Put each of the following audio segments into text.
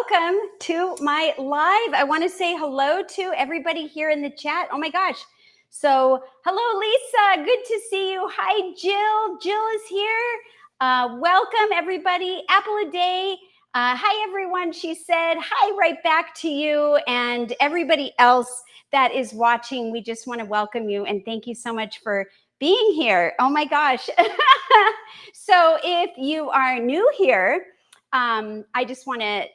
welcome to my live. I want to say hello to everybody here in the chat. Oh my gosh. So, hello, Lisa. Good to see you. Hi, Jill. Jill is here. Welcome, everybody. Apple a day. Hi, everyone. She said, hi, right back to you. And everybody else that is watching, we just want to welcome you. And thank you so much for being here. Oh my gosh. So, if you are new here, I just want to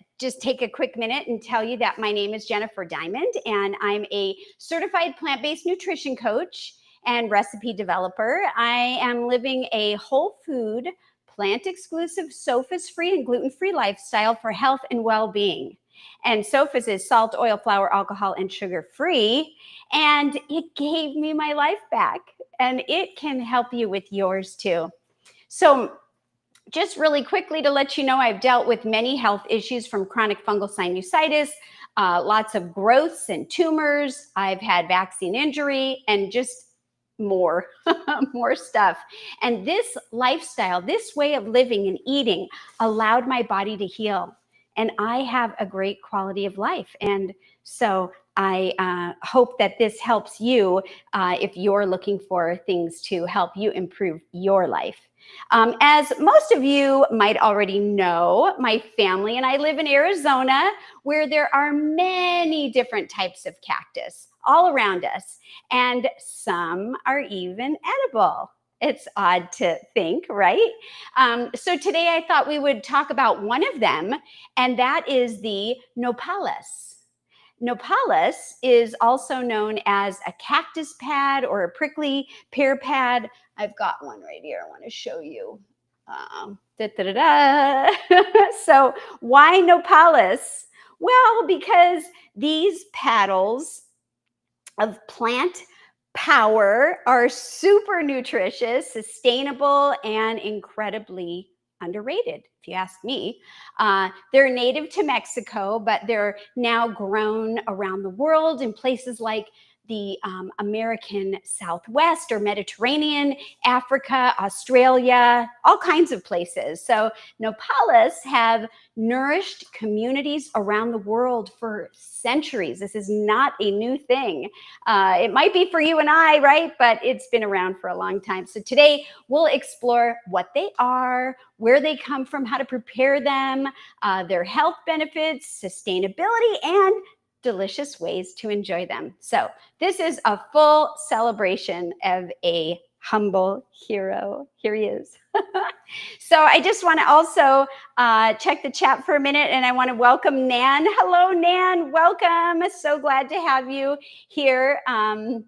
take a quick minute and tell you that my name is Jennifer Diamond, and I'm a certified plant-based nutrition coach and recipe developer. I am living a whole food, plant-exclusive, SOFAs-free, and gluten-free lifestyle for health and well-being. And SOFAs is salt, oil, flour, alcohol, and sugar-free. And it gave me my life back, and it can help you with yours too. So, just really quickly to let you know, I've dealt with many health issues from chronic fungal sinusitis, lots of growths and tumors. I've had vaccine injury and just more, more stuff. And this lifestyle, this way of living and eating allowed my body to heal. And I have a great quality of life. And so I hope that this helps you if you're looking for things to help you improve your life. As most of you might already know, my family and I live in Arizona, where there are many different types of cactus all around us, and some are even edible. It's odd to think, right? So today I thought we would talk about one of them, and that is the Nopales. Nopales is also known as a cactus pad or a prickly pear pad. I've got one right here I want to show you. So why Nopales? Well, because these paddles of plant power are super nutritious, sustainable, and incredibly underrated, if you ask me. They're native to Mexico, but they're now grown around the world in places like the American Southwest or Mediterranean, Africa, Australia, all kinds of places. So Nopales have nourished communities around the world for centuries. This is not a new thing. It might be for you and I, right? But it's been around for a long time. So today we'll explore what they are, where they come from, how to prepare them, their health benefits, sustainability, and delicious ways to enjoy them. So this is a full celebration of a humble hero. Here he is. So I just want to also check the chat for a minute, and I want to welcome Nan. Hello, Nan. Welcome. So glad to have you here. And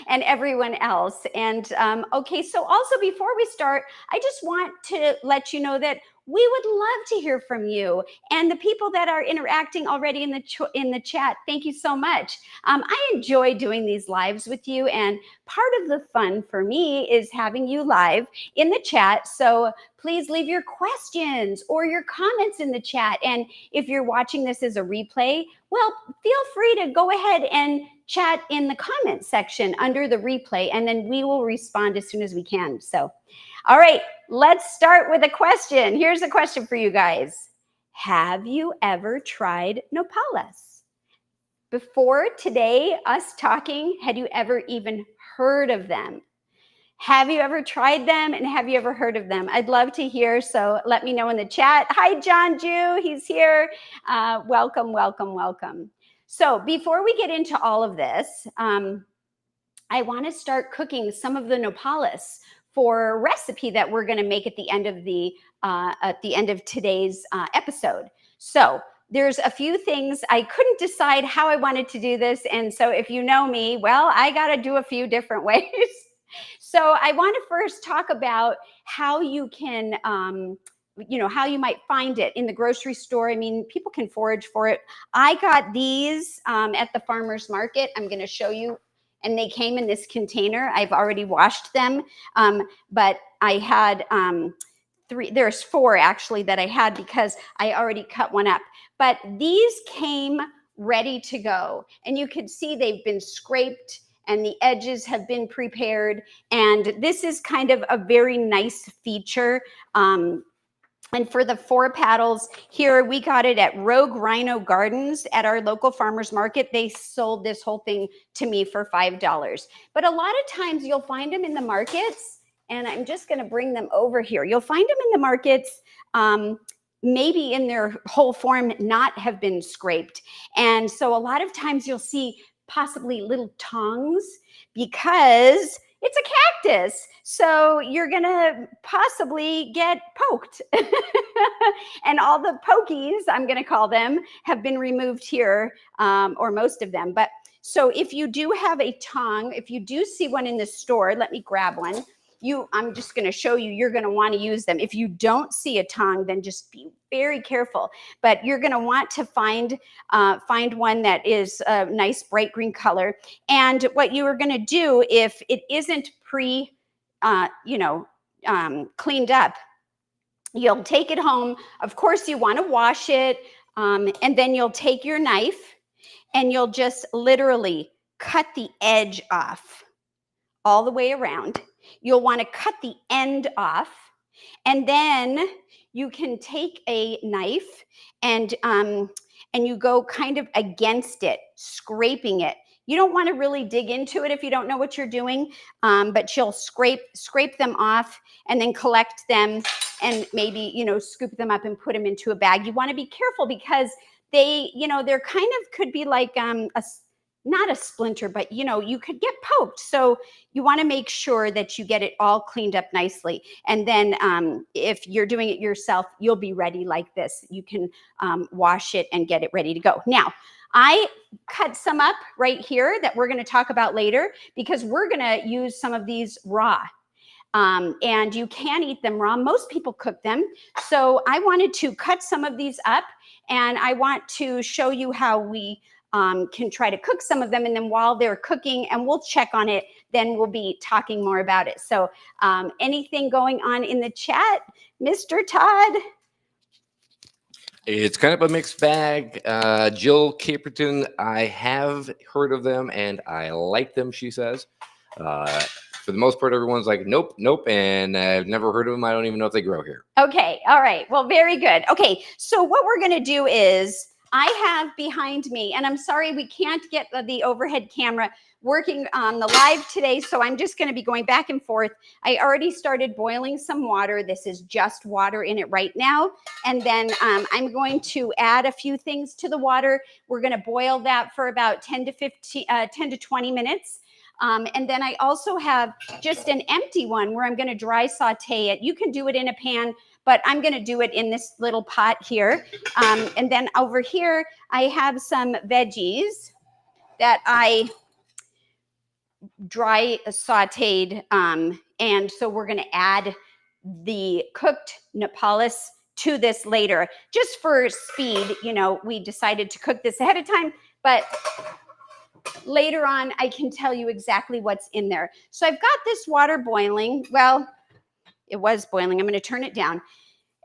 everyone else. And okay, so also before we start, I just want to let you know that we would love to hear from you and the people that are interacting already in the chat. Thank you so much. I enjoy doing these lives with you, and part of the fun for me is having you live in the chat. So please leave your questions or your comments in the chat. And if you're watching this as a replay, well, feel free to go ahead and chat in the comment section under the replay, and then we will respond as soon as we can. So, all right, let's start with a question. Here's a question for you guys. Have you ever tried Nopales? Before today, us talking, had you ever even heard of them? Have you ever tried them, and have you ever heard of them? I'd love to hear, so let me know in the chat. Hi, John Jew, he's here. Welcome, welcome, welcome. So before we get into all of this, I want to start cooking some of the Nopales for a recipe that we're going to make at the end of today's episode. So there's a few things. I couldn't decide how I wanted to do this, and so if you know me, well, I got to do a few different ways. So I want to first talk about how you can how you might find it in the grocery store. I mean, people can forage for it. I got these at the farmer's market. I'm going to show you. And they came in this container. I've already washed them, but I had there's 4 actually that I had because I already cut one up. But these came ready to go. And you can see they've been scraped and the edges have been prepared. And this is kind of a very nice feature And for the 4 paddles here, we got it at Rogue Rhino Gardens at our local farmers market. They sold this whole thing to me for $5. But a lot of times you'll find them in the markets, and I'm just going to bring them over here. You'll find them in the markets, maybe in their whole form, not have been scraped. And so a lot of times you'll see possibly little tongs because it's a cactus. So you're going to possibly get poked. And all the pokies, I'm going to call them, have been removed here, or most of them. But so if you do have a tong, if you do see one in the store, let me grab one. I'm just going to show you, you're going to want to use them. If you don't see a tong, then just be very careful. But you're going to want to find one that is a nice bright green color. And what you are going to do, if it isn't cleaned up, you'll take it home. Of course, you want to wash it, and then you'll take your knife and you'll just literally cut the edge off all the way around. You'll want to cut the end off, and then you can take a knife and you go kind of against it, scraping it. You don't want to really dig into it if you don't know what you're doing, but you'll scrape them off and then collect them and maybe, scoop them up and put them into a bag. You want to be careful because they're kind of could be like not a splinter, but you could get poked. So you want to make sure that you get it all cleaned up nicely. And then if you're doing it yourself, you'll be ready like this. You can wash it and get it ready to go. Now, I cut some up right here that we're going to talk about later because we're going to use some of these raw. And you can eat them raw. Most people cook them. So I wanted to cut some of these up, and I want to show you how we can try to cook some of them. And then while they're cooking, and we'll check on it, then we'll be talking more about it. So anything going on in the chat, Mr. Todd? It's kind of a mixed bag. Jill Caperton, I have heard of them and I like them, she says. For the most part, everyone's like, nope, and I've never heard of them. I don't even know if they grow here. Okay, all right. Well, very good. Okay, so what we're going to do is I have behind me, and I'm sorry we can't get the overhead camera working on the live today, so I'm just going to be going back and forth. I already started boiling some water. This is just water in it right now. And then I'm going to add a few things to the water. We're going to boil that for about 10 to 20 minutes. And then I also have just an empty one where I'm going to dry saute it. You can do it in a pan, but I'm going to do it in this little pot here. And then over here, I have some veggies that I dry sauteed. And so we're going to add the cooked Nopales to this later. Just for speed, we decided to cook this ahead of time, but later on, I can tell you exactly what's in there. So I've got this water boiling. Well, it was boiling. I'm going to turn it down.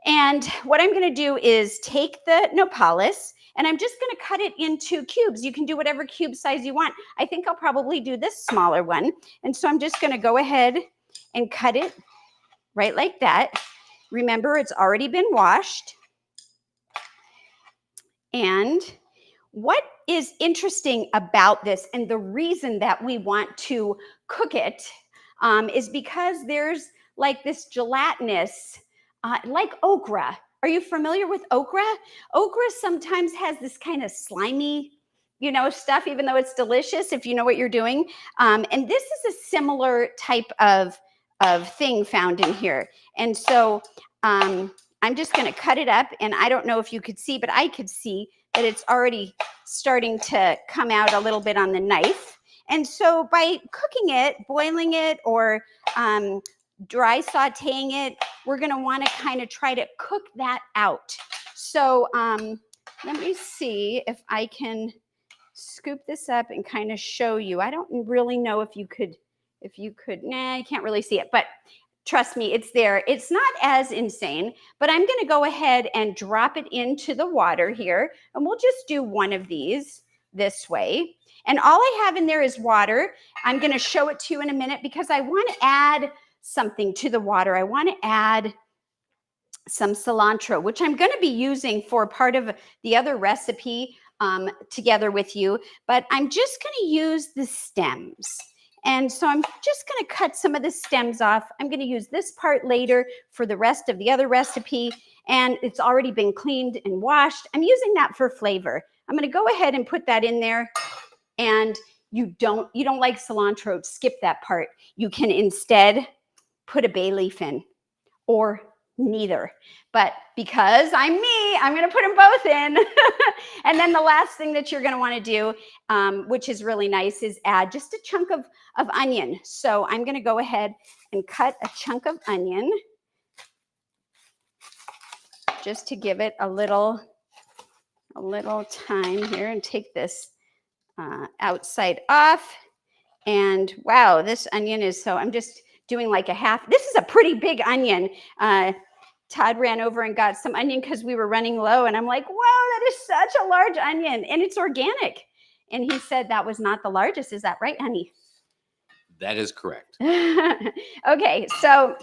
And what I'm going to do is take the Nopales, and I'm just going to cut it into cubes. You can do whatever cube size you want. I think I'll probably do this smaller one. And so I'm just going to go ahead and cut it right like that. Remember, it's already been washed. And what is interesting about this, and the reason that we want to cook it, is because there's like this gelatinous, like okra. Are you familiar with okra? Okra sometimes has this kind of slimy, stuff, even though it's delicious if you know what you're doing. And this is a similar type of thing found in here. And so I'm just going to cut it up, and I don't know if you could see, but I could see that it's already starting to come out a little bit on the knife. And so by cooking it, boiling it, or dry sauteing it, we're going to want to kind of try to cook that out. So let me see if I can scoop this up and kind of show you. I don't really know if you could, nah, you can't really see it, but trust me, it's there. It's not as insane, but I'm going to go ahead and drop it into the water here, and we'll just do one of these this way. And all I have in there is water. I'm going to show it to you in a minute because I want to add something to the water. I want to add some cilantro, which I'm going to be using for part of the other recipe together with you, but I'm just going to use the stems. And so I'm just going to cut some of the stems off. I'm going to use this part later for the rest of the other recipe, and it's already been cleaned and washed. I'm using that for flavor. I'm going to go ahead and put that in there. And you don't like cilantro, skip that part. You can instead put a bay leaf in, or neither. But because I'm me, I'm going to put them both in. And then the last thing that you're going to want to do, which is really nice, is add just a chunk of onion. So I'm going to go ahead and cut a chunk of onion just to give it a little time here, and take this outside off. And wow, this onion is so, I'm just doing like a half. This is a pretty big onion. Todd ran over and got some onion because we were running low. And I'm like, wow, that is such a large onion. And it's organic. And he said that was not the largest. Is that right, honey? That is correct. Okay, so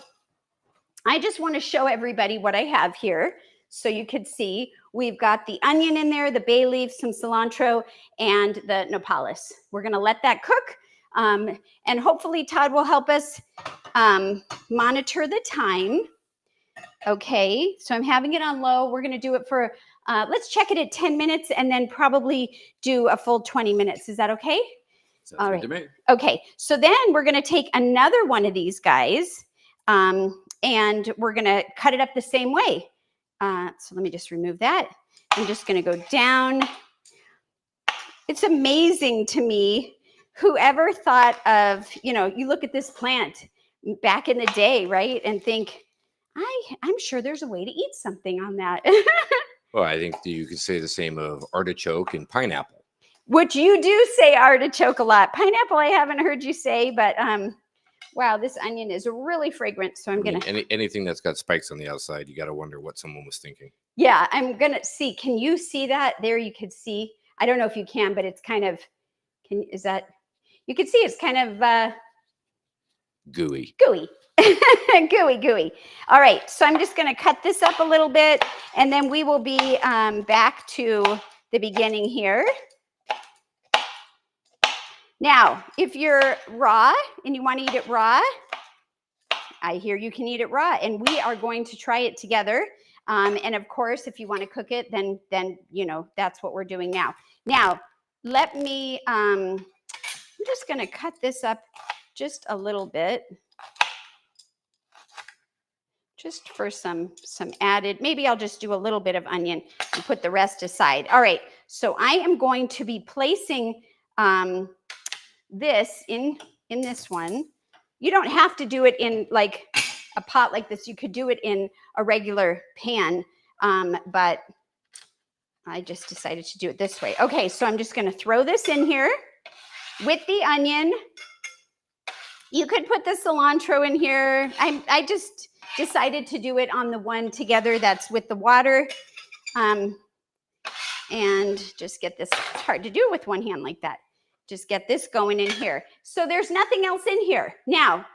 I just want to show everybody what I have here. So you could see we've got the onion in there, the bay leaf, some cilantro, and the nopales. We're going to let that cook. And hopefully Todd will help us monitor the time. Okay, so I'm having it on low. We're going to do it for, let's check it at 10 minutes and then probably do a full 20 minutes. Is that okay? Sounds all good right. to me. Okay, so then we're going to take another one of these guys and we're going to cut it up the same way. So let me just remove that. I'm just going to go down. It's amazing to me. Whoever thought of, you look at this plant back in the day, right? And think, I'm sure there's a way to eat something on that. Well, I think you could say the same of artichoke and pineapple. Which you do say artichoke a lot. Pineapple, I haven't heard you say, but wow, this onion is really fragrant. So I'm going to. Anything that's got spikes on the outside, you got to wonder what someone was thinking. Yeah, I'm going to see. Can you see that? There you could see. I don't know if you can, but it's kind of, you can see it's kind of gooey. Gooey. Gooey. All right, so I'm just going to cut this up a little bit, and then we will be back to the beginning here. Now, if you're raw and you want to eat it raw, I hear you can eat it raw, and we are going to try it together. And of course, if you want to cook it, then that's what we're doing now. Now, let me. I'm just going to cut this up just a little bit, just for some added. Maybe I'll just do a little bit of onion and put the rest aside. All right, so I am going to be placing this in this one. You don't have to do it in like a pot like this. You could do it in a regular pan, but I just decided to do it this way. Okay, so I'm just going to throw this in here with the onion. You could put the cilantro in here. I just decided to do it on the one together that's with the water. And just get this. It's hard to do with one hand like that. Just get this going in here. So there's nothing else in here. Now,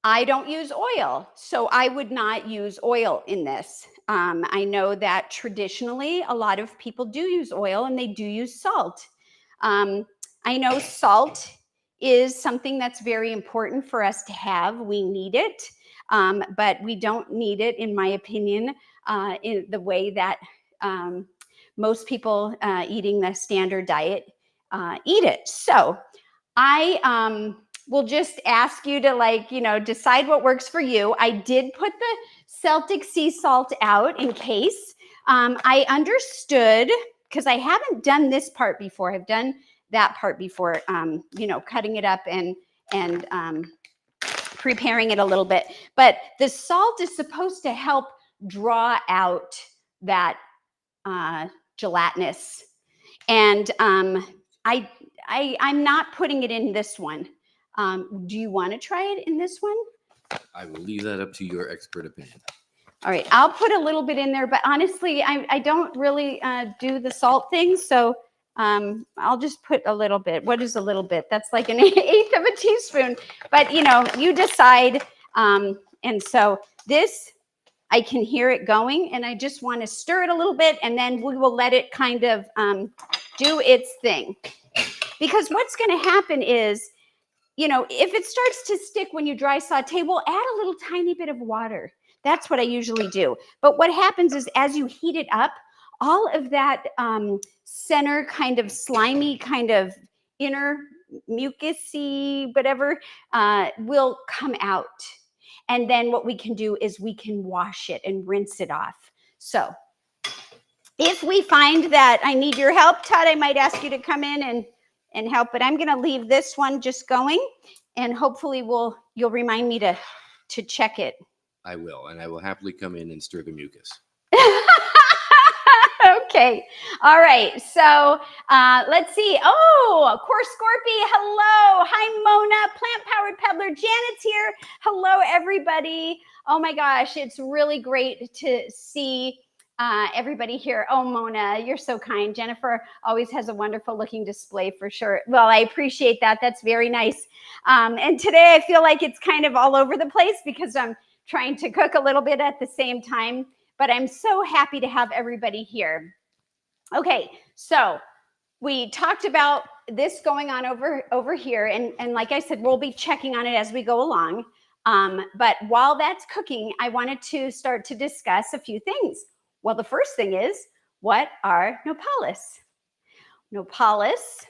I don't use oil, so I would not use oil in this. I know that traditionally a lot of people do use oil, and they do use salt. I know salt is something that's very important for us to have. We need it, but we don't need it, in my opinion, in the way that most people eating the standard diet eat it. So I will just ask you to decide what works for you. I did put the Celtic sea salt out in case. I understood, because I haven't done this part before. I've done that part before, cutting it up and preparing it a little bit. But the salt is supposed to help draw out that gelatinous. And I'm not putting it in this one. Do you want to try it in this one? I will leave that up to your expert opinion. All right, I'll put a little bit in there, but honestly, I don't really do the salt thing, so I'll just put a little bit. What is a little bit? That's like an eighth of a teaspoon, but you decide. And so this I can hear it going, and I just want to stir it a little bit, and then we will let it kind of do its thing. Because what's going to happen is, you know, if it starts to stick when you dry saute, we'll add a little tiny bit of water. That's what I usually do. But what happens is as you heat it up, all of that center kind of slimy, kind of inner mucusy, whatever, will come out. And then what we can do is we can wash it and rinse it off. So if we find that I need your help, Todd, I might ask you to come in and help, but I'm going to leave this one just going, and hopefully you'll remind me to check it. I will, and I will happily come in and stir the mucus. Okay. All right. So let's see. Oh, of course, Scorpy. Hello. Hi, Mona. Plant-powered peddler. Janet's here. Hello, everybody. Oh my gosh, it's really great to see everybody here. Oh, Mona, you're so kind. Jennifer always has a wonderful looking display for sure. Well, I appreciate that. That's very nice. And today I feel like it's kind of all over the place because I'm trying to cook a little bit at the same time, but I'm so happy to have everybody here. Okay, so we talked about this going on over here, and like I said, we'll be checking on it as we go along. But while that's cooking, I wanted to start to discuss a few things. Well, the first thing is, what are Nopales? Nopales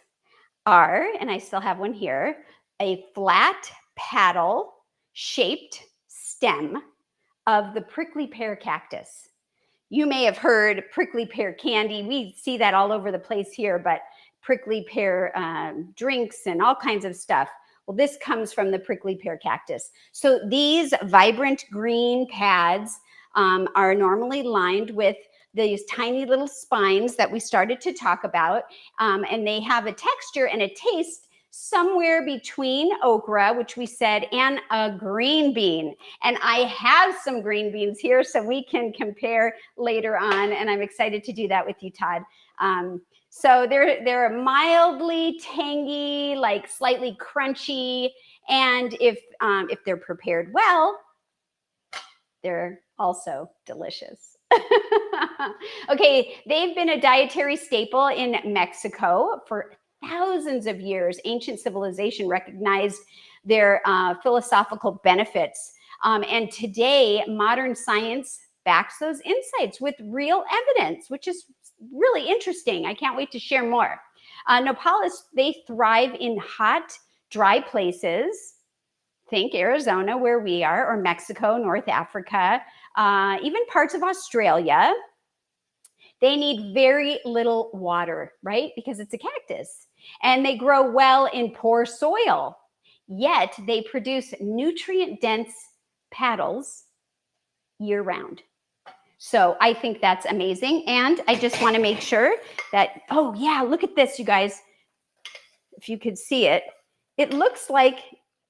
are, and I still have one here, a flat paddle shaped stem of the prickly pear cactus. You may have heard prickly pear candy. We see that all over the place here, but prickly pear drinks and all kinds of stuff. Well, this comes from the prickly pear cactus. So these vibrant green pads are normally lined with these tiny little spines that we started to talk about, and they have a texture and a taste somewhere between okra, which we said, and a green bean. And I have some green beans here, so we can compare later on, and I'm excited to do that with you, Todd. So they're mildly tangy, like slightly crunchy, and if they're prepared well, they're also delicious. Okay, they've been a dietary staple in Mexico for thousands of years. Ancient civilization recognized their philosophical benefits. And today, modern science backs those insights with real evidence, which is really interesting. I can't wait to share more. Nopales, they thrive in hot, dry places. Think Arizona, where we are, or Mexico, North Africa, even parts of Australia. They need very little water, right? Because it's a cactus. And they grow well in poor soil. Yet they produce nutrient-dense paddles year-round. So I think that's amazing. And I just want to make sure that, oh yeah, look at this, you guys. If you could see it, it looks like,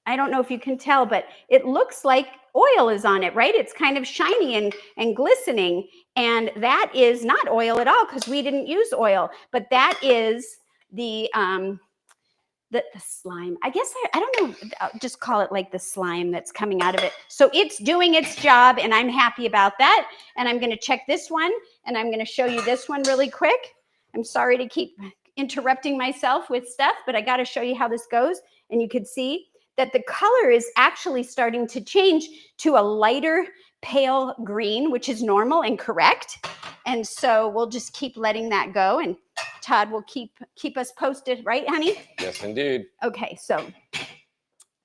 I don't know if you can tell, but it looks like oil is on it, right? It's kind of shiny and glistening. And that is not oil at all because we didn't use oil, but that is the slime. I guess I don't know, I'll just call it like the slime that's coming out of it. So it's doing its job, and I'm happy about that. And I'm going to check this one, and I'm going to show you this one really quick. I'm sorry to keep interrupting myself with stuff, but I got to show you how this goes. And you can see that the color is actually starting to change to a lighter pale green, which is normal and correct. And so we'll just keep letting that go, and Todd will keep us posted, right, honey? Yes, indeed. Okay, so,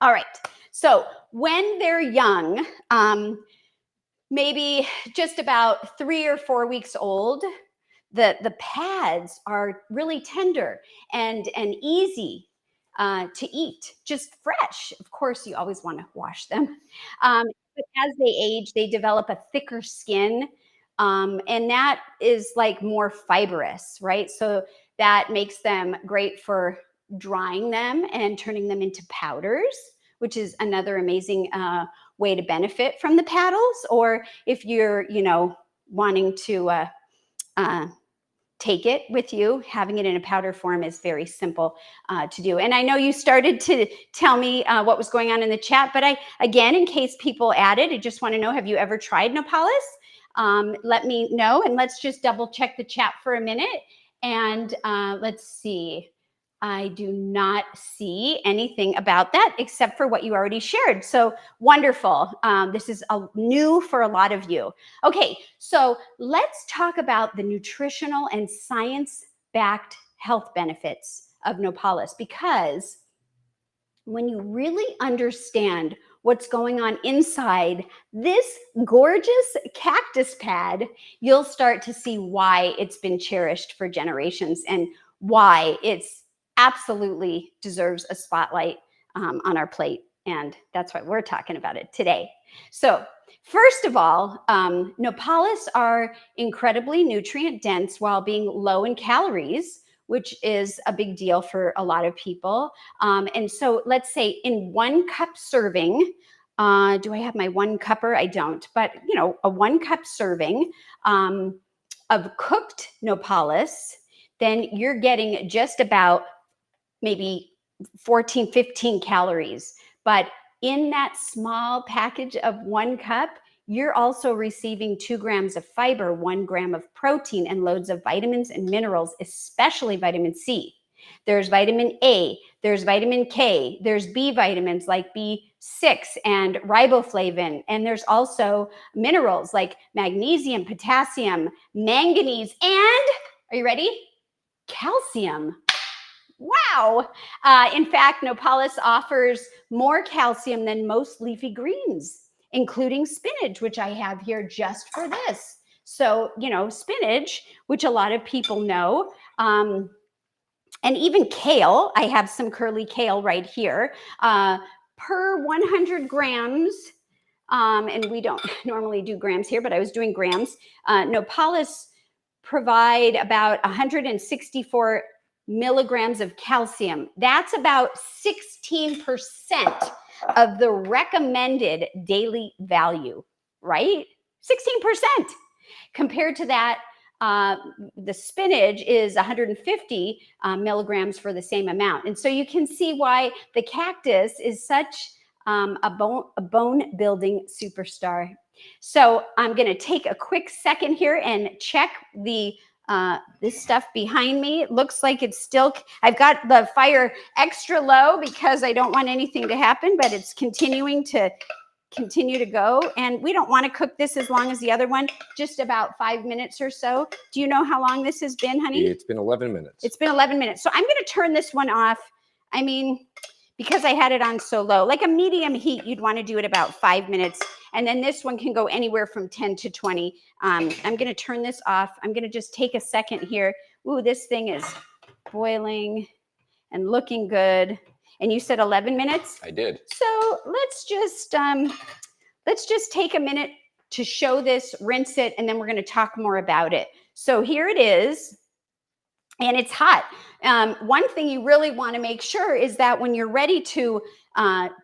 all right. So when they're young, maybe just about 3 or 4 weeks old, the pads are really tender and easy to eat, just fresh. Of course, you always want to wash them. But as they age, they develop a thicker skin, and that is like more fibrous, right? So that makes them great for drying them and turning them into powders, which is another amazing way to benefit from the paddles. Or if you're, wanting to take it with you. Having it in a powder form is very simple to do. And I know you started to tell me what was going on in the chat, but again, in case people added, I just want to know, have you ever tried Nopales? Let me know, and let's just double check the chat for a minute. And let's see. I do not see anything about that except for what you already shared. So wonderful. This is new for a lot of you. Okay, so let's talk about the nutritional and science-backed health benefits of Nopales, because when you really understand what's going on inside this gorgeous cactus pad, you'll start to see why it's been cherished for generations and why it's absolutely deserves a spotlight on our plate. And that's why we're talking about it today. So first of all, Nopales are incredibly nutrient dense while being low in calories, which is a big deal for a lot of people. And so let's say in 1 cup serving, do I have my 1 cupper? I don't, but you know, a 1 cup serving of cooked Nopales, then you're getting just about maybe 14, 15 calories. But in that small package of 1 cup, you're also receiving 2 grams of fiber, 1 gram of protein, and loads of vitamins and minerals, especially vitamin C. There's vitamin A, there's vitamin K, there's B vitamins like B6 and riboflavin, and there's also minerals like magnesium, potassium, manganese, and, are you ready? Calcium. Wow. In fact, Nopales offers more calcium than most leafy greens, including spinach, which I have here just for this. So, you know, spinach, which a lot of people know, and even kale. I have some curly kale right here. Per 100 grams, and we don't normally do grams here, but I was doing grams. Nopales provide about 164 milligrams of calcium. That's about 16% of the recommended daily value, right? 16%. Compared to that, the spinach is 150 milligrams for the same amount. And so you can see why the cactus is such a bone building superstar. So I'm going to take a quick second here and check the this stuff behind me. It looks like it's still, I've got the fire extra low because I don't want anything to happen, but it's continuing to go. And we don't want to cook this as long as the other one, just about 5 minutes or so. Do you know how long this has been, honey? It's been 11 minutes. It's been 11 minutes. So I'm going to turn this one off. I mean, because I had it on so low, like a medium heat, you'd want to do it about 5 minutes. And then this one can go anywhere from 10 to 20. I'm going to turn this off. I'm going to just take a second here. Ooh, this thing is boiling and looking good. And you said 11 minutes? I did. So let's just take a minute to show this, rinse it, and then we're going to talk more about it. So here it is. And it's hot. One thing you really want to make sure is that when you're ready to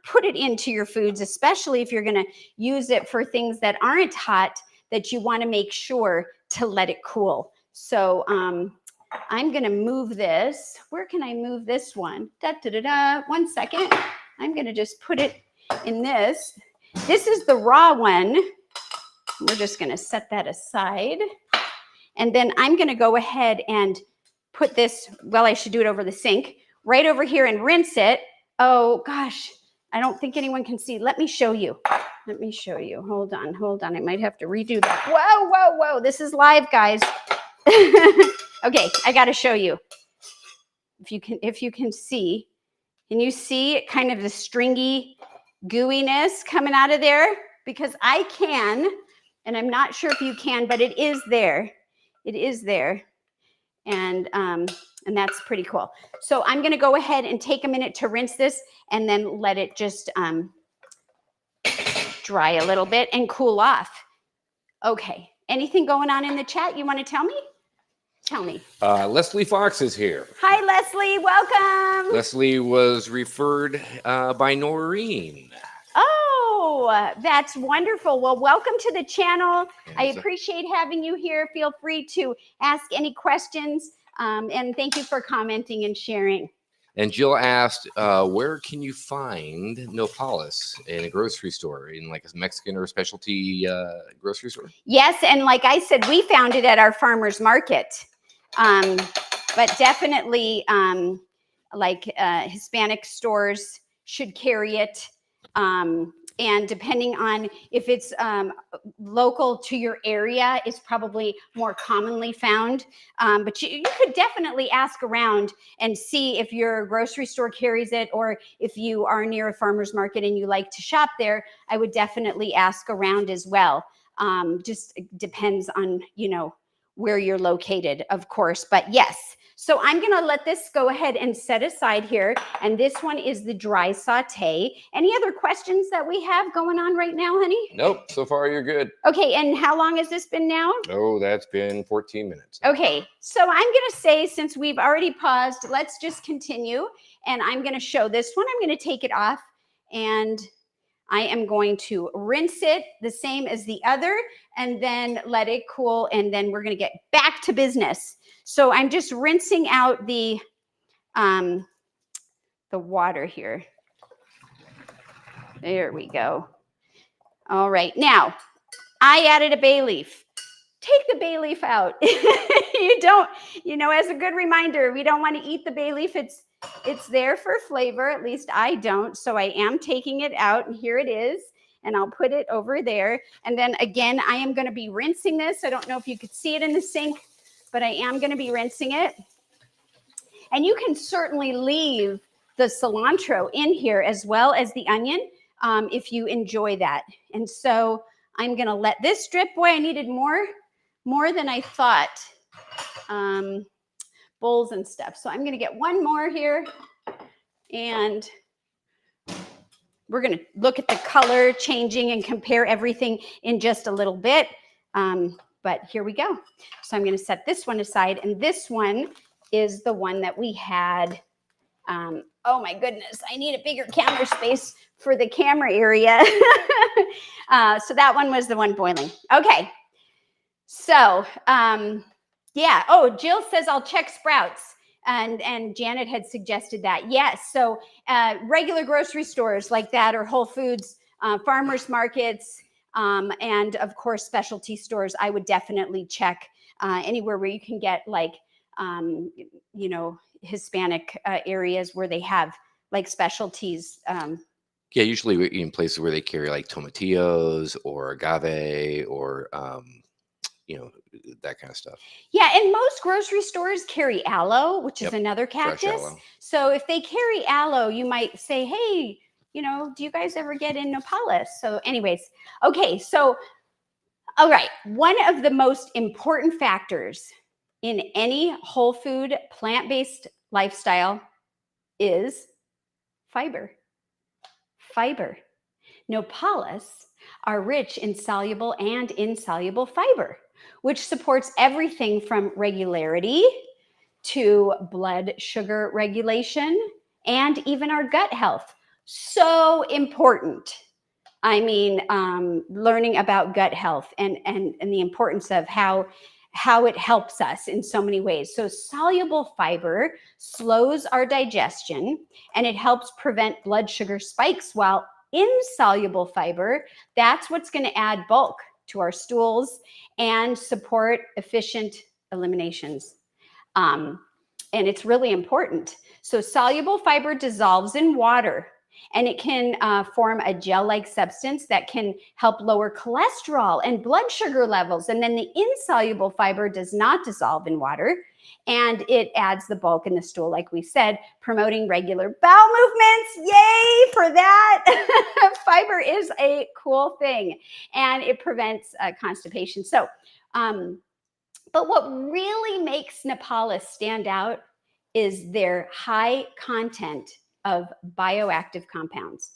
put it into your foods, especially if you're going to use it for things that aren't hot, that you want to make sure to let it cool. So I'm going to move this. Where can I move this one? One second. I'm going to just put it in this. This is the raw one. We're just going to set that aside. And then I'm going to go ahead and put this, well, I should do it over the sink, right over here and rinse it. Oh, gosh, I don't think anyone can see. Let me show you. Let me show you. Hold on. I might have to redo that. Whoa. This is live, guys. Okay, I got to show you. If you can see. Can you see kind of the stringy gooiness coming out of there? Because I can, and I'm not sure if you can, but it is there. It is there. And that's pretty cool. So I'm going to go ahead and take a minute to rinse this and then let it just dry a little bit and cool off. Okay. Anything going on in the chat you want to tell me? Tell me. Leslie Fox is here. Hi, Leslie. Welcome. Leslie was referred by Noreen. Oh, Oh, that's wonderful. Well, welcome to the channel. I And so- appreciate having you here. Feel free to ask any questions. And thank you for commenting and sharing. And Jill asked, where can you find Nopales in a grocery store, in like a Mexican or a specialty grocery store? Yes, and like I said, we found it at our farmer's market. But definitely Hispanic stores should carry it. And depending on if it's local to your area, is probably more commonly found. But you could definitely ask around and see if your grocery store carries it, or if you are near a farmer's market and you like to shop there, I would definitely ask around as well. Just depends on, where you're located, of course, but yes. So I'm going to let this go ahead and set aside here. And this one is the dry saute. Any other questions that we have going on right now, honey? Nope. So far, you're good. Okay. And how long has this been now? Oh, that's been 14 minutes. Okay. So I'm going to say, since we've already paused, let's just continue. And I'm going to show this one. I'm going to take it off, and I am going to rinse it the same as the other, and then let it cool. And then we're going to get back to business. So I'm just rinsing out the water here. There we go. All right. Now, I added a bay leaf. Take the bay leaf out. You don't, as a good reminder, we don't want to eat the bay leaf. It's there for flavor. At least I don't. So I am taking it out, and here it is. And I'll put it over there. And then again, I am going to be rinsing this. I don't know if you could see it in the sink, but I am going to be rinsing it. And you can certainly leave the cilantro in here as well as the onion if you enjoy that. And so I'm going to let this drip. Boy, I needed more than I thought. Bowls and stuff. So I'm going to get one more here, and we're going to look at the color changing and compare everything in just a little bit. But here we go. So I'm going to set this one aside, and this one is the one that we had. Oh my goodness, I need a bigger camera space for the camera area. So that one was the one boiling. Okay. So, yeah. Oh, Jill says I'll check Sprouts. And Janet had suggested that. Yes. So regular grocery stores like that, or Whole Foods, farmers markets, and of course, specialty stores, I would definitely check anywhere where you can get like, Hispanic areas where they have like specialties. Yeah, usually in places where they carry like tomatillos or agave or that kind of stuff. Yeah, and most grocery stores carry aloe, which is another cactus. Aloe. So if they carry aloe, you might say, hey, do you guys ever get in Nopales? So anyways, okay, so, all right. One of the most important factors in any whole food, plant-based lifestyle is fiber. Fiber. Nopales are rich in soluble and insoluble fiber, which supports everything from regularity to blood sugar regulation and even our gut health. So important. I mean, learning about gut health and the importance of how it helps us in so many ways. So soluble fiber slows our digestion, and it helps prevent blood sugar spikes, while insoluble fiber, that's what's going to add bulk to our stools and support efficient eliminations. And it's really important. So soluble fiber dissolves in water, and it can form a gel-like substance that can help lower cholesterol and blood sugar levels. And then the insoluble fiber does not dissolve in water, and it adds the bulk in the stool, like we said, promoting regular bowel movements. Yay for that. Fiber is a cool thing, and it prevents constipation. So, but what really makes Nopales stand out is their high content of bioactive compounds.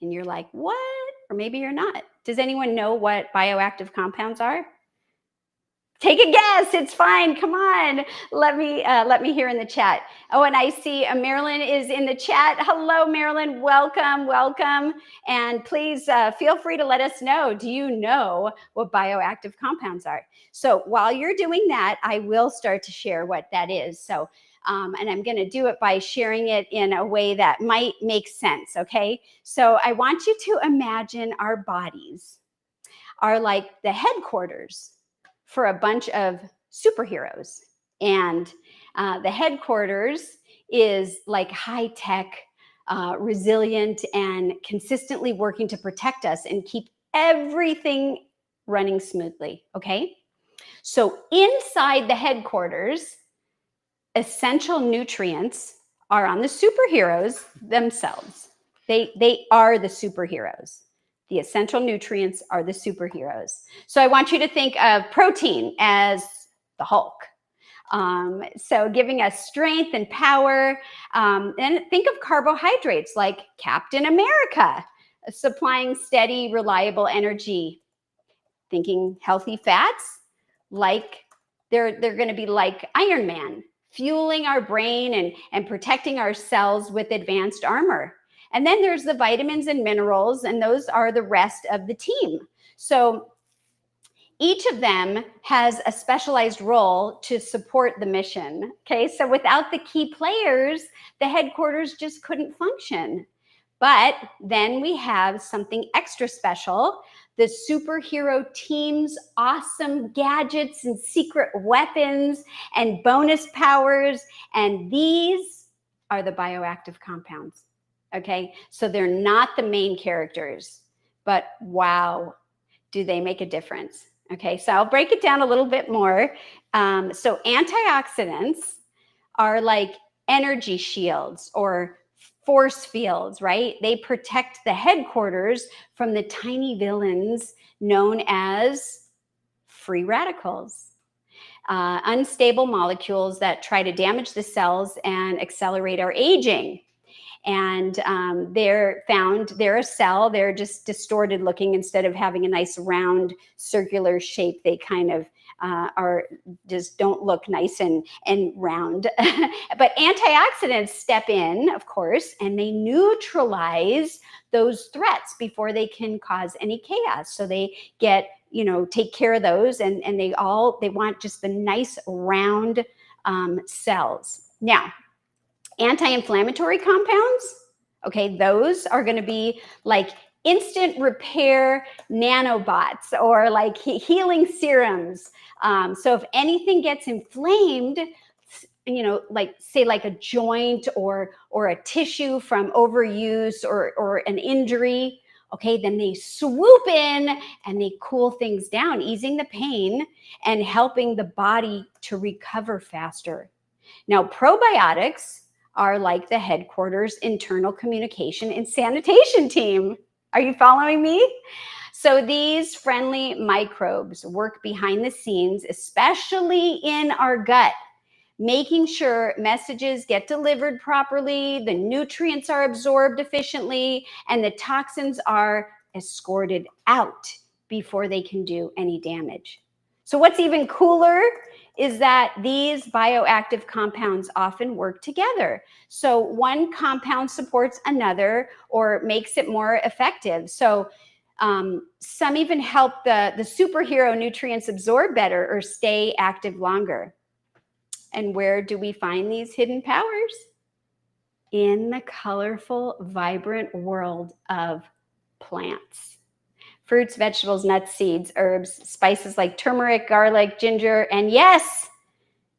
And you're like, what? Or maybe you're not. Does anyone know what bioactive compounds are? Take a guess. It's fine. Come on. Let me hear in the chat. Oh, and I see Marilyn is in the chat. Hello, Marilyn. Welcome, welcome. And please feel free to let us know. Do you know what bioactive compounds are? So while you're doing that, I will start to share what that is. So, and I'm going to do it by sharing it in a way that might make sense. Okay. So I want you to imagine our bodies are like the headquarters for a bunch of superheroes. And the headquarters is like high tech, resilient, and consistently working to protect us and keep everything running smoothly. Okay. So inside the headquarters, essential nutrients are on the superheroes themselves. They are the superheroes. The essential nutrients are the superheroes. So I want you to think of protein as the Hulk. So giving us strength and power. And think of carbohydrates like Captain America, supplying steady, reliable energy. Thinking healthy fats, like they're going to be like Iron Man, fueling our brain and protecting our cells with advanced armor. And then there's the vitamins and minerals, and those are the rest of the team. So each of them has a specialized role to support the mission. Okay, so without the key players, the headquarters just couldn't function. But then we have something extra special. The superhero team's awesome gadgets and secret weapons and bonus powers. And these are the bioactive compounds. Okay, so they're not the main characters, but wow, do they make a difference? Okay, so I'll break it down a little bit more. So antioxidants are like energy shields or force fields, right? They protect the headquarters from the tiny villains known as free radicals, unstable molecules that try to damage the cells and accelerate our aging. And they're a cell, they're just distorted looking. Instead of having a nice round circular shape, they kind of just don't look nice and round. But antioxidants step in, of course, and they neutralize those threats before they can cause any chaos. So they take care of those, and they want just the nice round cells. Now, anti-inflammatory compounds, okay, those are going to be like instant repair nanobots or like healing serums. So if anything gets inflamed, like say like a joint or a tissue from overuse or an injury, okay, then they swoop in and they cool things down, easing the pain and helping the body to recover faster. Now, probiotics are like the headquarters internal communication and sanitation team. Are you following me? So these friendly microbes work behind the scenes, especially in our gut, making sure messages get delivered properly, the nutrients are absorbed efficiently, and the toxins are escorted out before they can do any damage. So what's even cooler is that these bioactive compounds often work together. So one compound supports another or makes it more effective. So some even help the superhero nutrients absorb better or stay active longer. And where do we find these hidden powers? In the colorful, vibrant world of plants. Fruits, vegetables, nuts, seeds, herbs, spices like turmeric, garlic, ginger, and yes,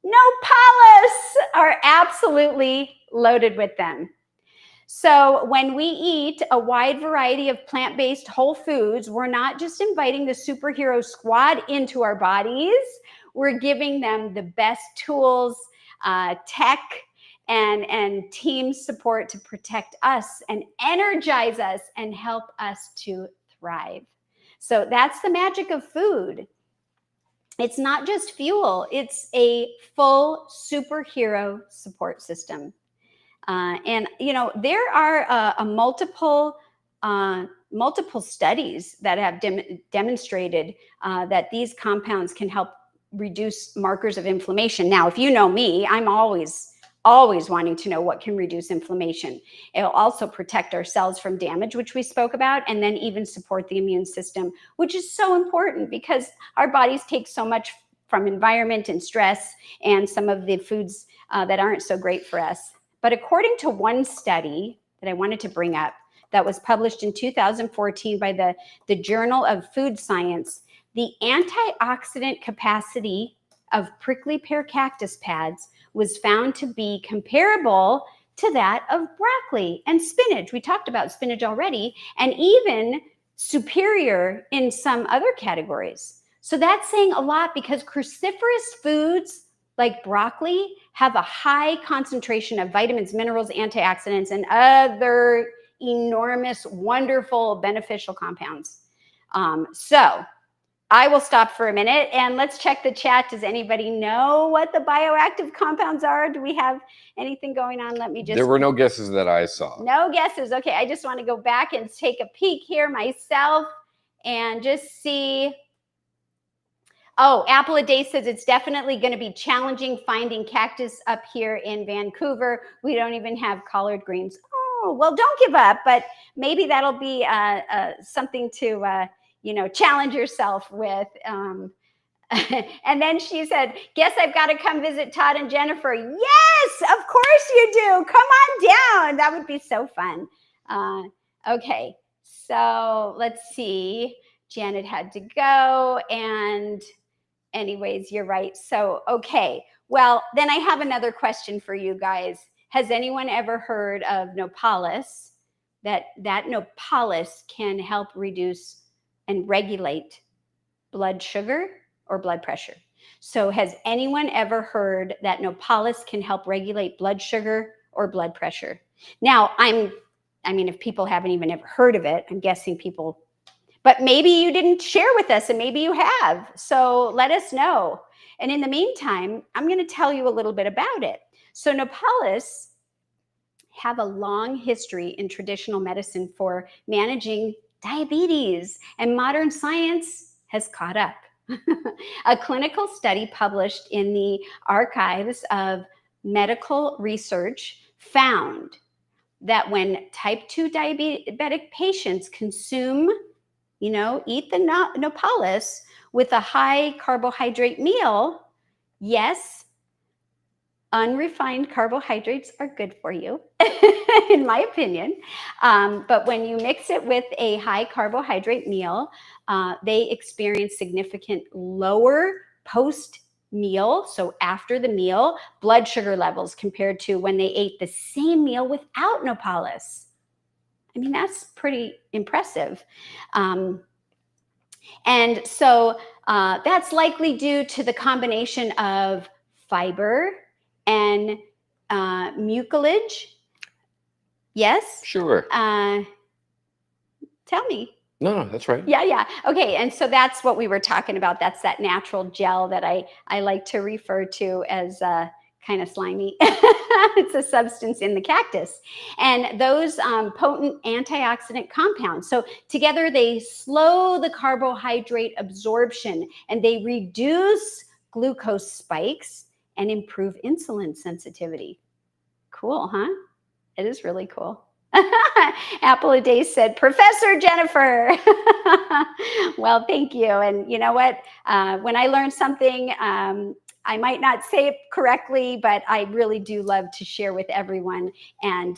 Nopales are absolutely loaded with them. So when we eat a wide variety of plant-based whole foods, we're not just inviting the superhero squad into our bodies, we're giving them the best tools, tech, and team support to protect us and energize us and help us to thrive. So that's the magic of food. It's not just fuel, it's a full superhero support system. And there are multiple studies that have demonstrated that these compounds can help reduce markers of inflammation. Now, if you know me, I'm always wanting to know what can reduce inflammation. It'll also protect our cells from damage, which we spoke about, and then even support the immune system, which is so important because our bodies take so much from environment and stress and some of the foods that aren't so great for us. But according to one study that I wanted to bring up that was published in 2014 by the Journal of Food Science, the antioxidant capacity of prickly pear cactus pads was found to be comparable to that of broccoli and spinach. We talked about spinach already, and even superior in some other categories. So that's saying a lot because cruciferous foods like broccoli have a high concentration of vitamins, minerals, antioxidants, and other enormous, wonderful, beneficial compounds. So I will stop for a minute and let's check the chat. Does anybody know what the bioactive compounds are? Do we have anything going on? Let me just... There were no guesses that I saw. No guesses. Okay, I just want to go back and take a peek here myself and just see. Oh, Apple a Day says it's definitely going to be challenging finding cactus up here in Vancouver. We don't even have collard greens. Oh, well, don't give up, but maybe that'll be something to... challenge yourself with. And then she said, guess I've got to come visit Todd and Jennifer. Yes, of course you do. Come on down. That would be so fun. Okay, so let's see. Janet had to go. And anyways, you're right. So, okay. Well, then I have another question for you guys. Has anyone ever heard of Nopales? That Nopales can help reduce and regulate blood sugar or blood pressure. So has anyone ever heard that Nopales can help regulate blood sugar or blood pressure? Now, if people haven't even ever heard of it, I'm guessing people, but maybe you didn't share with us and maybe you have. So let us know. And in the meantime, I'm going to tell you a little bit about it. So Nopales have a long history in traditional medicine for managing diabetes, and modern science has caught up. A clinical study published in the Archives of Medical Research found that when type 2 diabetic patients consume, eat the Nopales with a high carbohydrate meal, yes, unrefined carbohydrates are good for you, in my opinion. But when you mix it with a high carbohydrate meal, they experience significant lower post-meal, so after the meal, blood sugar levels compared to when they ate the same meal without Nopales. I mean, that's pretty impressive. And so that's likely due to the combination of fiber and mucilage. Yes? Sure. Tell me. No, that's right. Yeah. Okay, and so that's what we were talking about. That's that natural gel that I like to refer to as kind of slimy. It's a substance in the cactus. And those potent antioxidant compounds, so together they slow the carbohydrate absorption and they reduce glucose spikes and improve insulin sensitivity. Cool, huh? It is really cool. Apple a Day said, Professor Jennifer. Well, thank you. And you know what? When I learn something, I might not say it correctly, but I really do love to share with everyone and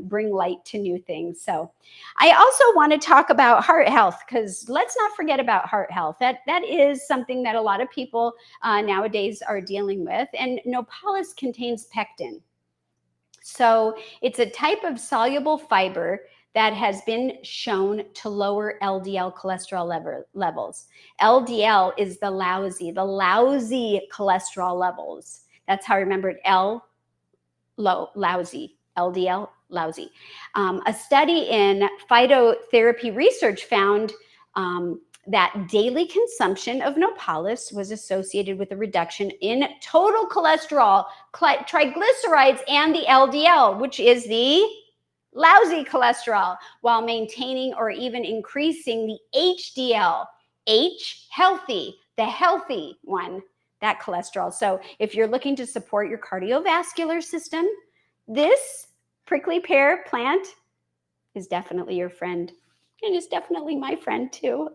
bring light to new things. So I also want to talk about heart health, because let's not forget about heart health. That is something that a lot of people nowadays are dealing with. And Nopales contains pectin. So it's a type of soluble fiber that has been shown to lower LDL cholesterol levels. LDL is the lousy cholesterol levels. That's how I remembered lousy, LDL, lousy. A study in phytotherapy research found that daily consumption of Nopales was associated with a reduction in total cholesterol, triglycerides, and the LDL, which is the lousy cholesterol, while maintaining or even increasing the HDL, H, healthy, the healthy one, that cholesterol. So if you're looking to support your cardiovascular system, this prickly pear plant is definitely your friend. And it's definitely my friend too.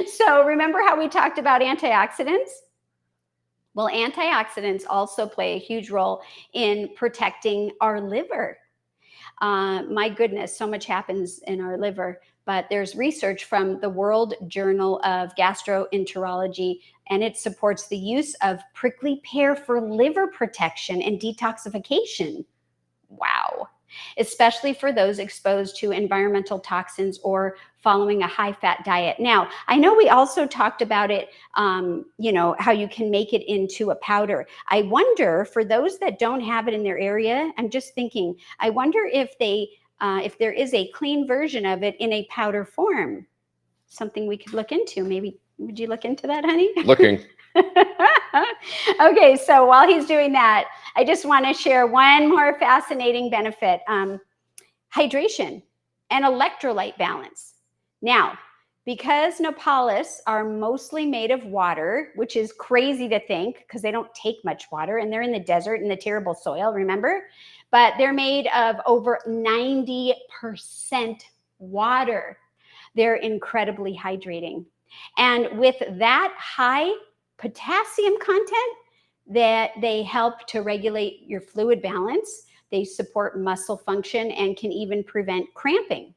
So remember how we talked about antioxidants? Well, antioxidants also play a huge role in protecting our liver. My goodness, so much happens in our liver. But there's research from the World Journal of Gastroenterology, and it supports the use of prickly pear for liver protection and detoxification. Wow. Especially for those exposed to environmental toxins or following a high-fat diet. Now, I know we also talked about it, how you can make it into a powder. I wonder, for those that don't have it in their area, I'm just thinking, I wonder if there is a clean version of it in a powder form. Something we could look into. Maybe, would you look into that, honey? Looking. Okay, so while he's doing that, I just want to share one more fascinating benefit, hydration and electrolyte balance. Now, because Nopales are mostly made of water, which is crazy to think because they don't take much water and they're in the desert in the terrible soil, remember? But they're made of over 90% water. They're incredibly hydrating. And with that high potassium content, that they help to regulate your fluid balance. They support muscle function and can even prevent cramping,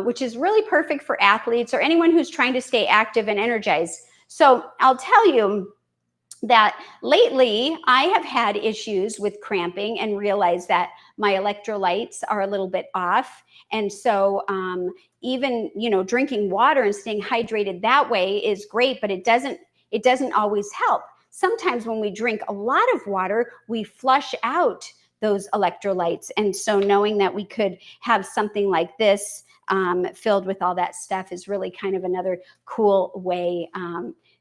which is really perfect for athletes or anyone who's trying to stay active and energized. So I'll tell you that lately I have had issues with cramping and realized that my electrolytes are a little bit off. And so even, drinking water and staying hydrated that way is great, but it doesn't always help. Sometimes when we drink a lot of water, we flush out those electrolytes. And so knowing that we could have something like this filled with all that stuff is really kind of another cool way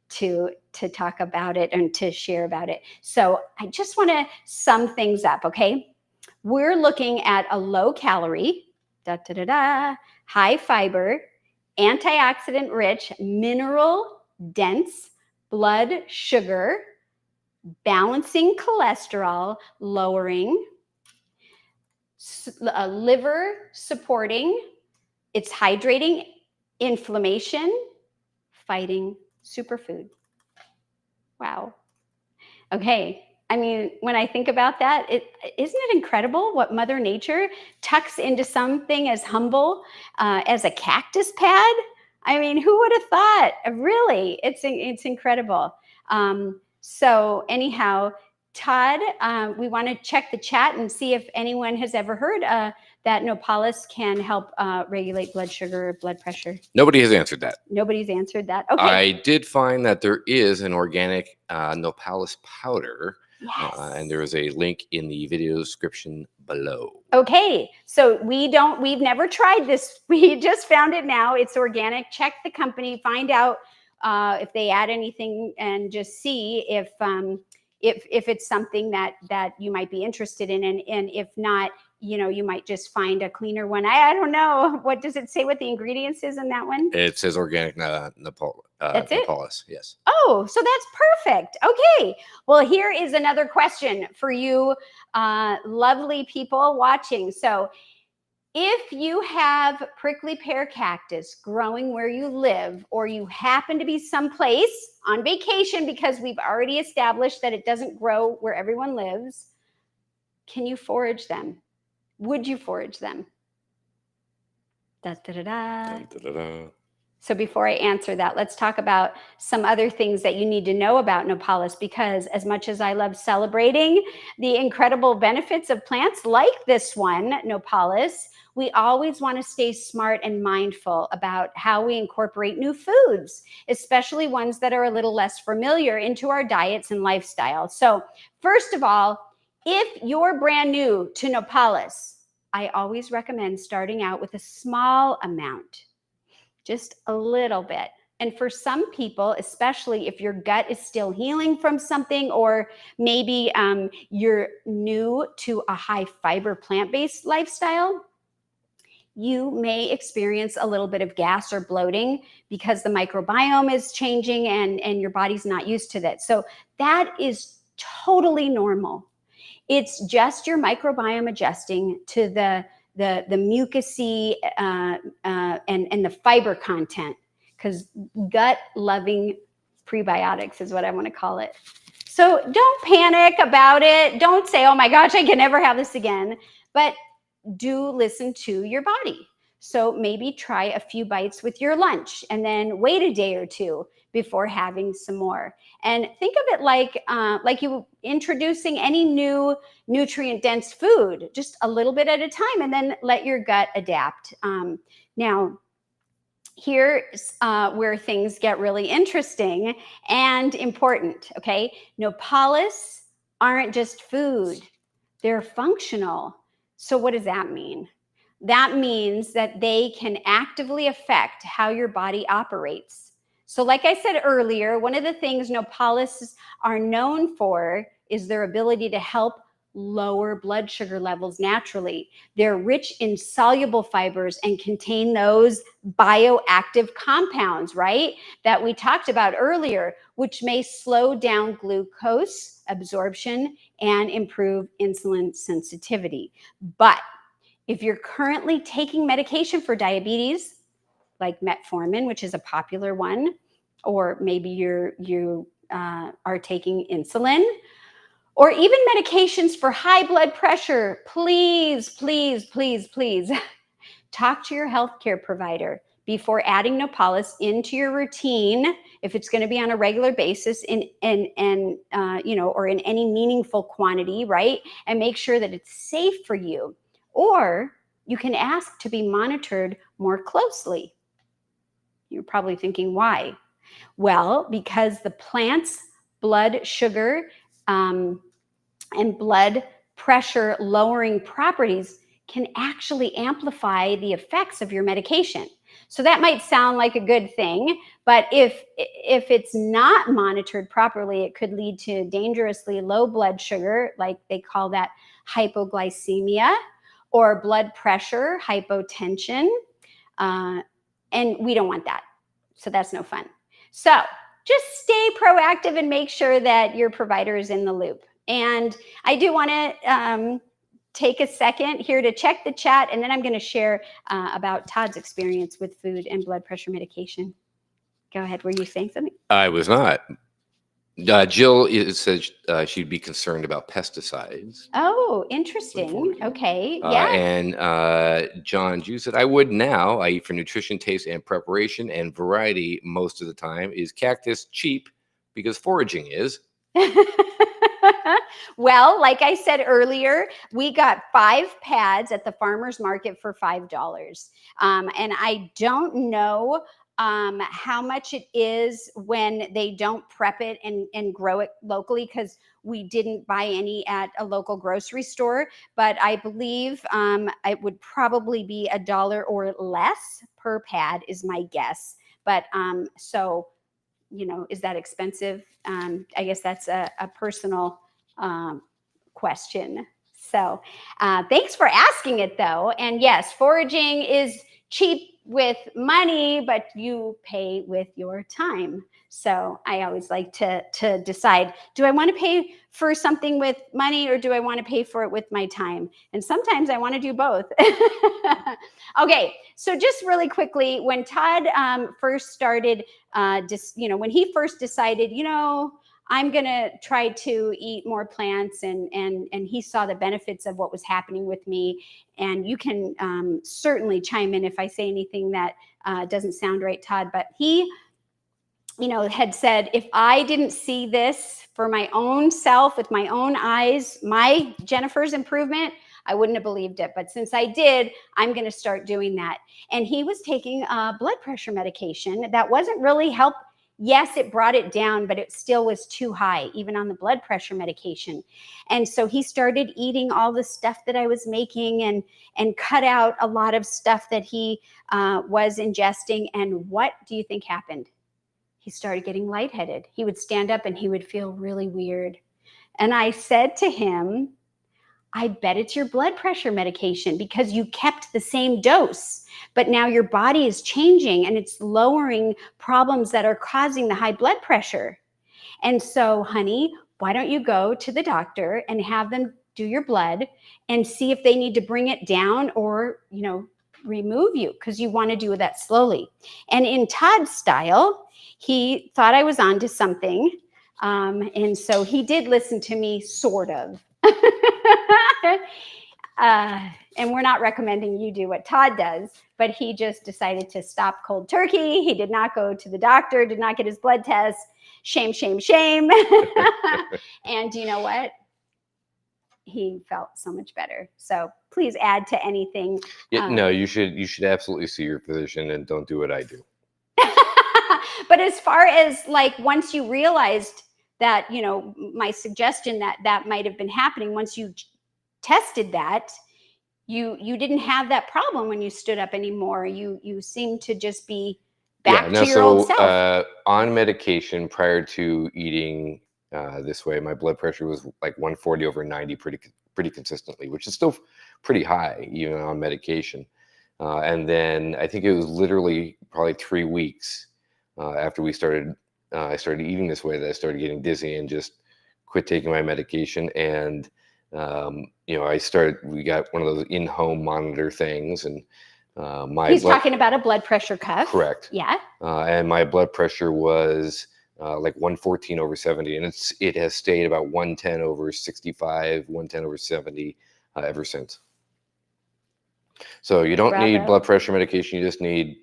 to talk about it and to share about it. So I just want to sum things up, okay? We're looking at a low calorie, high fiber, antioxidant rich, mineral dense, blood sugar, balancing cholesterol, lowering, liver supporting, it's hydrating, inflammation, fighting superfood. Wow. Okay. I mean, when I think about that, isn't it incredible what Mother Nature tucks into something as humble as a cactus pad? I mean, who would have thought? Really, it's incredible. So anyhow, Todd, we want to check the chat and see if anyone has ever heard that Nopales can help regulate blood sugar or blood pressure. Nobody has answered that. Nobody's answered that. Okay. I did find that there is an organic Nopales powder. Yes. And there is a link in the video description below. Okay, so we've never tried this. We just found it now. It's organic. Check the company, find out if they add anything, and just see if it's something that you might be interested in, and if not, you might just find a cleaner one. I don't know. What does it say? What the ingredients is in that one? It says organic Nopales. That's it? Nopales, yes. Oh, so that's perfect. Okay. Well, here is another question for you lovely people watching. So if you have prickly pear cactus growing where you live, or you happen to be someplace on vacation, because we've already established that it doesn't grow where everyone lives, can you forage them? Would you forage them? So before I answer that, let's talk about some other things that you need to know about Nopales, because as much as I love celebrating the incredible benefits of plants like this one, Nopales, we always want to stay smart and mindful about how we incorporate new foods, especially ones that are a little less familiar, into our diets and lifestyle. So first of all, if you're brand new to Nopales, I always recommend starting out with a small amount. Just a little bit. And for some people, especially if your gut is still healing from something, or maybe you're new to a high fiber plant-based lifestyle, you may experience a little bit of gas or bloating because the microbiome is changing and your body's not used to that. So that is totally normal. It's just your microbiome adjusting to the mucusy and the fiber content, because gut loving prebiotics is what I want to call it. So don't panic about it. Don't say, oh my gosh, I can never have this again. But do listen to your body. So maybe try a few bites with your lunch and then wait a day or two before having some more. And think of it like you introducing any new nutrient-dense food, just a little bit at a time, and then let your gut adapt. Now, here's where things get really interesting and important, okay? Nopales aren't just food, they're functional. So what does that mean? That means that they can actively affect how your body operates. So like I said earlier, one of the things Nopales are known for is their ability to help lower blood sugar levels naturally. They're rich in soluble fibers and contain those bioactive compounds, right, that we talked about earlier, which may slow down glucose absorption and improve insulin sensitivity. But if you're currently taking medication for diabetes, like metformin, which is a popular one, or maybe you are taking insulin, or even medications for high blood pressure, please, please, please, please talk to your healthcare provider before adding Nopales into your routine, if it's going to be on a regular basis or in any meaningful quantity, right? And make sure that it's safe for you. Or you can ask to be monitored more closely. You're probably thinking, why? Well, because the plant's blood sugar and blood pressure lowering properties can actually amplify the effects of your medication. So that might sound like a good thing, but if it's not monitored properly, it could lead to dangerously low blood sugar, like they call that hypoglycemia, or blood pressure, hypotension, and we don't want that. So that's no fun. So just stay proactive and make sure that your provider is in the loop. And I do want to take a second here to check the chat, and then I'm going to share about Todd's experience with food and blood pressure medication. Go ahead. Were you saying something? I was not. Jill says she'd be concerned about pesticides. Oh, interesting. Okay. Yeah. And John Jew said, I would now. I eat for nutrition, taste, and preparation and variety most of the time. Is Cactus cheap? Because foraging is. Well, like I said earlier, we got 5 pads at the farmer's market for $5. And I don't know how much it is when they don't prep it and grow it locally, because we didn't buy any at a local grocery store. But I believe it would probably be $1 or less per pad is my guess. But so, is that expensive? I guess that's a personal question. So thanks for asking it, though. And yes, foraging is cheap with money, but you pay with your time. So I always like to decide, do I want to pay for something with money, or do I want to pay for it with my time? And sometimes I want to do both. Okay, so just really quickly, when Todd first started, when he first decided, I'm going to try to eat more plants, and he saw the benefits of what was happening with me. And you can certainly chime in if I say anything that doesn't sound right, Todd, but he, had said, if I didn't see this for my own self with my own eyes, my Jennifer's improvement, I wouldn't have believed it. But since I did, I'm going to start doing that. And he was taking blood pressure medication that wasn't really help. Yes, it brought it down, but it still was too high, even on the blood pressure medication. And so he started eating all the stuff that I was making and cut out a lot of stuff that he was ingesting. And what do you think happened? He started getting lightheaded. He would stand up and he would feel really weird. And I said to him, I bet it's your blood pressure medication because you kept the same dose, but now your body is changing and it's lowering problems that are causing the high blood pressure. And so, honey, why don't you go to the doctor and have them do your blood and see if they need to bring it down or, remove you, because you want to do that slowly. And in Todd's style, he thought I was onto something. And so he did listen to me, sort of. And we're not recommending you do what Todd does, but he just decided to stop cold turkey. He did not go to the doctor, did not get his blood test. Shame, shame, shame. And you know what? He felt so much better. So please add to anything. Yeah, no, you should absolutely see your physician and don't do what I do. But as far as like, once you realized that, my suggestion that might have been happening, once you tested that, you didn't have that problem when you stood up anymore. You seemed to just be back to your old self. On medication prior to eating this way, my blood pressure was like 140/90 pretty consistently, which is still pretty high even on medication. And then I think it was literally probably 3 weeks after I started eating this way that I started getting dizzy and just quit taking my medication. And we got one of those in-home monitor things, and he's talking about a blood pressure cuff. Correct. Yeah. And my blood pressure was like 114/70, and it has stayed about 110/65, 110/70 ever since. So you don't need blood pressure medication. You just need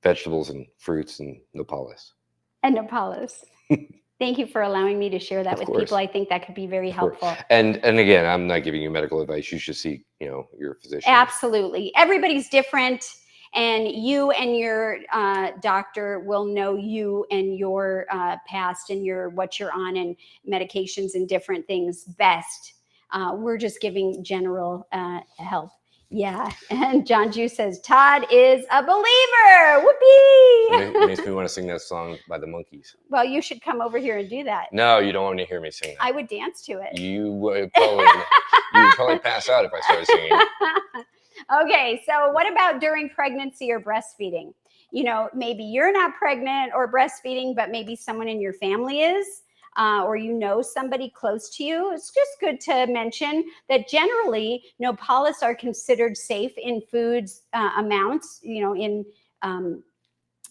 vegetables and fruits and Nopales. And Nopales. Thank you for allowing me to share that with people. I think that could be very helpful. And again, I'm not giving you medical advice. You should see, your physician. Absolutely. Everybody's different, and you and your doctor will know you and your past and what you're on and medications and different things best. We're just giving general help. Yeah. And John Ju says, Todd is a believer. Whoopee. It makes me want to sing that song by the Monkees. Well, you should come over here and do that. No, you don't want to hear me sing that. I would dance to it. You would probably pass out if I started singing. Okay. So what about during pregnancy or breastfeeding? Maybe you're not pregnant or breastfeeding, but maybe someone in your family is. Or somebody close to you. It's just good to mention that generally Nopales are considered safe in foods amounts,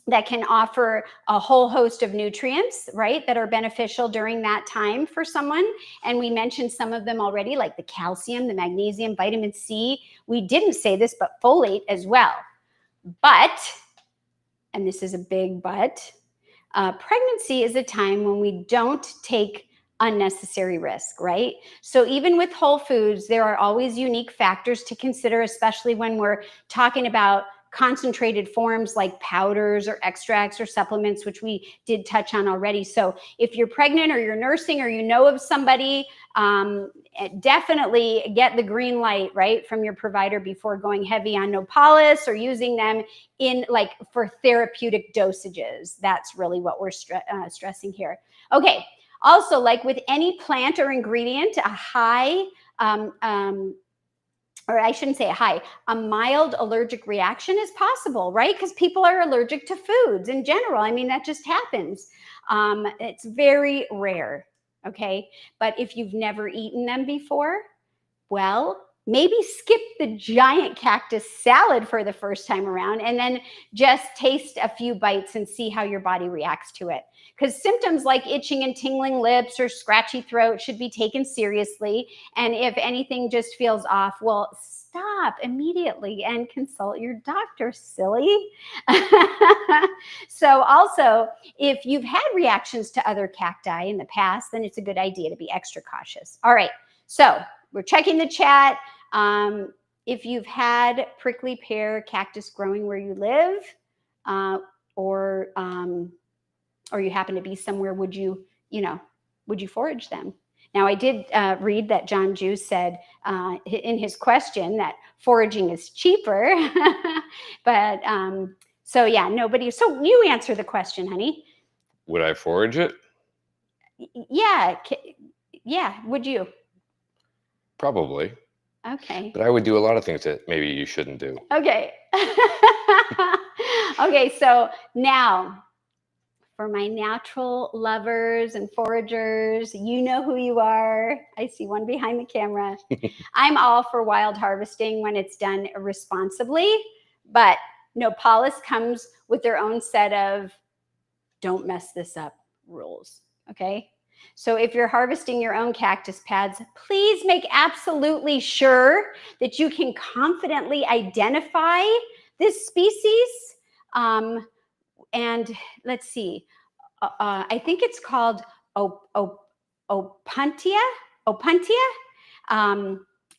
that can offer a whole host of nutrients, right, that are beneficial during that time for someone. And we mentioned some of them already, like the calcium, the magnesium, vitamin C. We didn't say this, but folate as well. But, and this is a big but, pregnancy is a time when we don't take unnecessary risk, right? So even with whole foods, there are always unique factors to consider, especially when we're talking about concentrated forms like powders or extracts or supplements, which we did touch on already. So if you're pregnant or you're nursing or of somebody, definitely get the green light, right, from your provider before going heavy on Nopales or using them for therapeutic dosages. That's really what we're stressing here. Okay. Also, like with any plant or ingredient, a high, or I shouldn't say a mild allergic reaction is possible, right? Because people are allergic to foods in general. I mean, that just happens. It's very rare, okay? But if you've never eaten them before, well, maybe skip the giant cactus salad for the first time around and then just taste a few bites and see how your body reacts to it. Because symptoms like itching and tingling lips or scratchy throat should be taken seriously. And if anything just feels off, well, stop immediately and consult your doctor, silly. So also, if you've had reactions to other cacti in the past, then it's a good idea to be extra cautious. All right, so we're checking the chat. If you've had prickly pear cactus growing where you live, or you happen to be somewhere, would you forage them? Now, I did read that John Ju said in his question that foraging is cheaper, but so yeah, nobody. So you answer the question, honey. Would I forage it? Yeah, yeah. Would you? Probably. Okay. But I would do a lot of things that maybe you shouldn't do. Okay. Okay, so now for my natural lovers and foragers, you know who you are. I see one behind the camera. I'm all for wild harvesting when it's done responsibly, but Nopales comes with their own set of don't mess this up rules, okay? So if you're harvesting your own cactus pads, please make absolutely sure that you can confidently identify this species. And let's see, I think it's called Opuntia.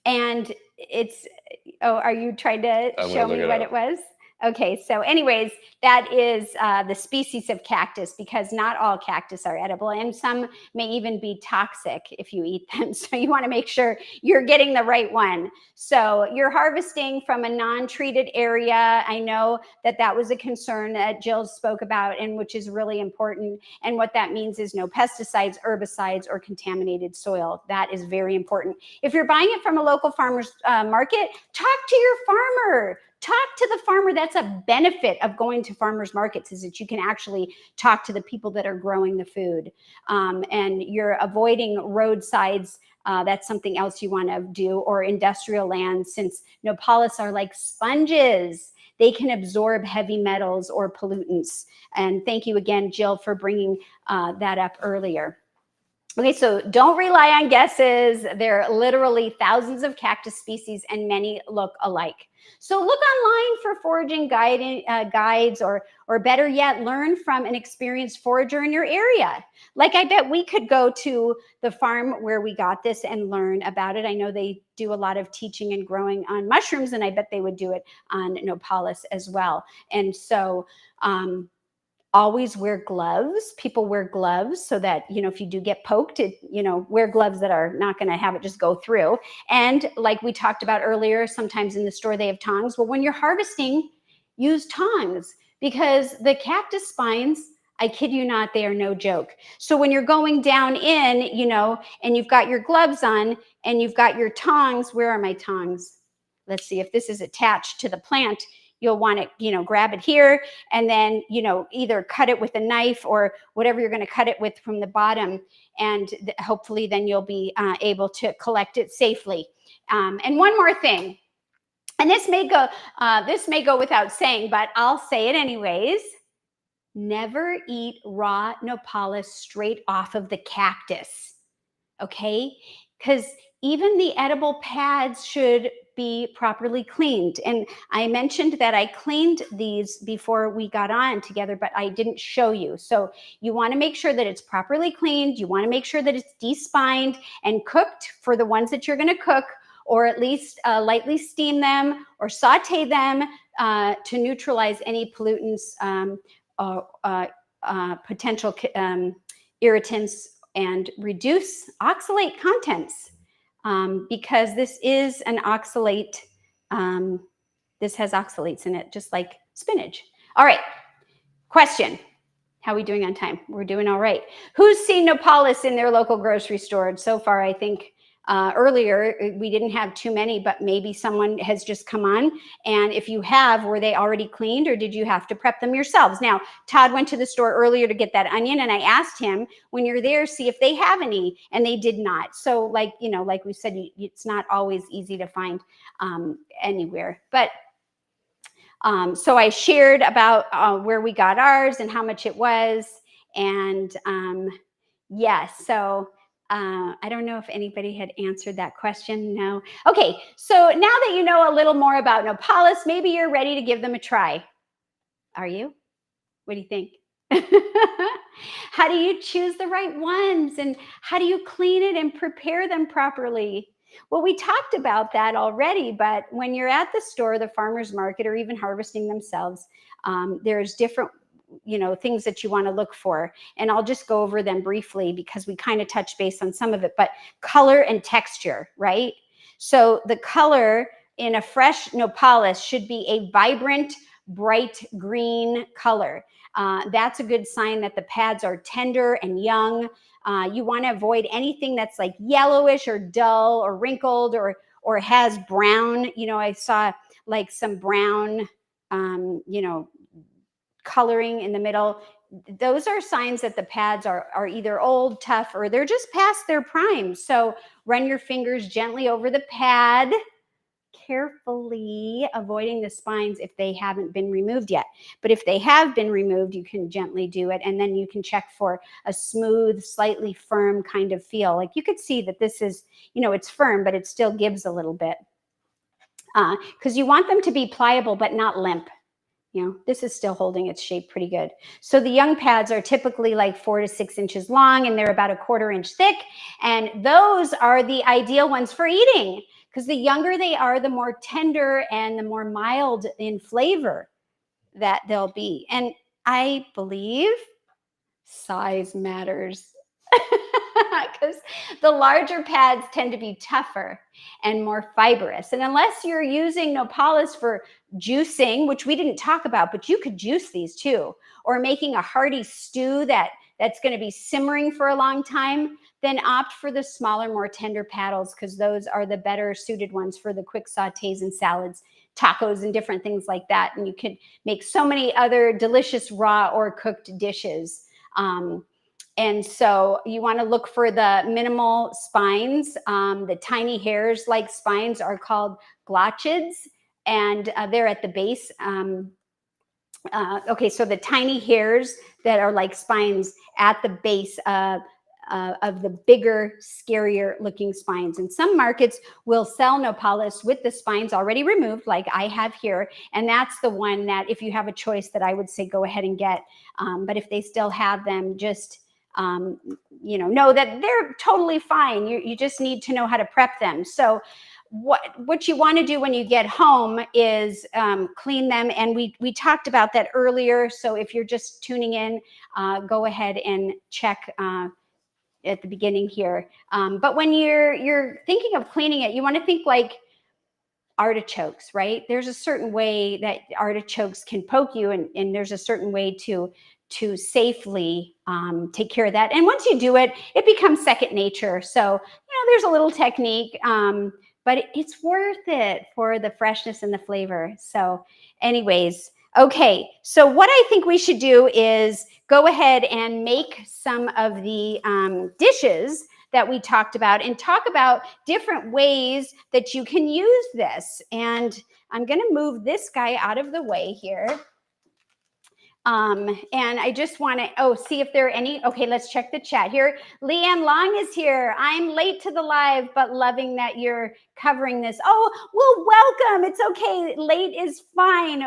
And it's, oh, are you trying to show me what it was? Okay, so anyways, that is the species of cactus, because not all cactus are edible, and some may even be toxic if you eat them. So you want to make sure you're getting the right one. So you're harvesting from a non-treated area. I know that that was a concern that Jill spoke about, and which is really important. And what that means is no pesticides, herbicides, or contaminated soil. That is very important. If you're buying it from a local farmer's market, talk to your farmer. Talk to the farmer. That's a benefit of going to farmers markets, is that you can actually talk to the people that are growing the food. And you're avoiding roadsides. That's something else you want to do, or industrial land, since Nopales are like sponges. They can absorb heavy metals or pollutants. And thank you again, Jill, for bringing that up earlier. Okay, so don't rely on guesses. There are literally thousands of cactus species and many look alike. So look online for foraging guides, or better yet, learn from an experienced forager in your area. Like, I bet we could go to the farm where we got this and learn about it. I know they do a lot of teaching and growing on mushrooms, and I bet they would do it on Nopales as well. And so, always wear gloves. People wear gloves so that, if you do get poked, wear gloves that are not going to have it just go through. And like we talked about earlier, sometimes in the store they have tongs. Well, when you're harvesting, use tongs, because the cactus spines, I kid you not, they are no joke. So when you're going down in, and you've got your gloves on and you've got your tongs, where are my tongs? Let's see if this is attached to the plant. You'll want to, grab it here, and then, either cut it with a knife or whatever you're going to cut it with from the bottom. And hopefully then you'll be able to collect it safely. And one more thing, and this may go without saying, but I'll say it anyways. Never eat raw Nopales straight off of the cactus. Okay? Because even the edible pads should be properly cleaned. And I mentioned that I cleaned these before we got on together, but I didn't show you. So you want to make sure that it's properly cleaned. You want to make sure that it's despined and cooked for the ones that you're going to cook, or at least lightly steam them or saute them to neutralize any pollutants, potential irritants, and reduce oxalate contents, because this is an oxalate. This has oxalates in it, just like spinach. All right, question. How are we doing on time? We're doing all right. Who's seen Nopales in their local grocery store? So far, I think earlier we didn't have too many, but maybe someone has just come on. And if you have, were they already cleaned, or did you have to prep them yourselves? Now, Todd went to the store earlier to get that onion, and I asked him, when you're there, see if they have any, and they did not. So like we said, it's not always easy to find anywhere. But so I shared about where we got ours and how much it was. And yes, so I don't know if anybody had answered that question. No. Okay, so now that you know a little more about Nopales, maybe you're ready to give them a try. Are you? What do you think? How do you choose the right ones, and how do you clean it and prepare them properly? Well, we talked about that already, but when you're at the store, the farmer's market, or even harvesting themselves, there's different things that you want to look for. And I'll just go over them briefly because we kind of touched base on some of it, but color and texture, right? So the color in a fresh Nopales should be a vibrant, bright green color. That's a good sign that the pads are tender and young. You want to avoid anything that's like yellowish or dull or wrinkled or has brown. I saw like some brown, coloring in the middle. Those are signs that the pads are either old, tough, or they're just past their prime. So run your fingers gently over the pad, carefully avoiding the spines if they haven't been removed yet. But if they have been removed, you can gently do it. And then you can check for a smooth, slightly firm kind of feel. Like you could see that this is, it's firm, but it still gives a little bit. Because you want them to be pliable, but not limp. This is still holding its shape pretty good. So the young pads are typically like 4 to 6 inches long, and they're about a 1/4 inch thick. And those are the ideal ones for eating, because the younger they are, the more tender and the more mild in flavor that they'll be. And I believe size matters, because the larger pads tend to be tougher and more fibrous. And unless you're using Nopales for juicing, which we didn't talk about, but you could juice these too, or making a hearty stew that's going to be simmering for a long time, then opt for the smaller, more tender paddles, because those are the better suited ones for the quick sautés and salads, tacos, and different things like that. And you can make so many other delicious raw or cooked dishes. And so you want to look for the minimal spines. The tiny hairs like spines are called glottids, and they're at the base. Okay, so the tiny hairs that are like spines at the base of the bigger, scarier looking spines. And some markets will sell Nopales with the spines already removed, like I have here. And that's the one that, if you have a choice, that I would say go ahead and get. But if they still have them, just know that they're totally fine. You just need to know how to prep them. So what you want to do when you get home is clean them. And we talked about that earlier. So if you're just tuning in, go ahead and check at the beginning here. But when you're thinking of cleaning it, you want to think like artichokes, right? There's a certain way that artichokes can poke you, and there's a certain way to safely take care of that. And once you do it, it becomes second nature. So, there's a little technique, but it's worth it for the freshness and the flavor. So anyways, okay. So what I think we should do is go ahead and make some of the dishes that we talked about, and talk about different ways that you can use this. And I'm going to move this guy out of the way here. And I just want to, see if there are any. Okay, let's check the chat here. Leanne Long is here. I'm late to the live, but loving that you're covering this. Oh, well, welcome. It's okay. Late is fine.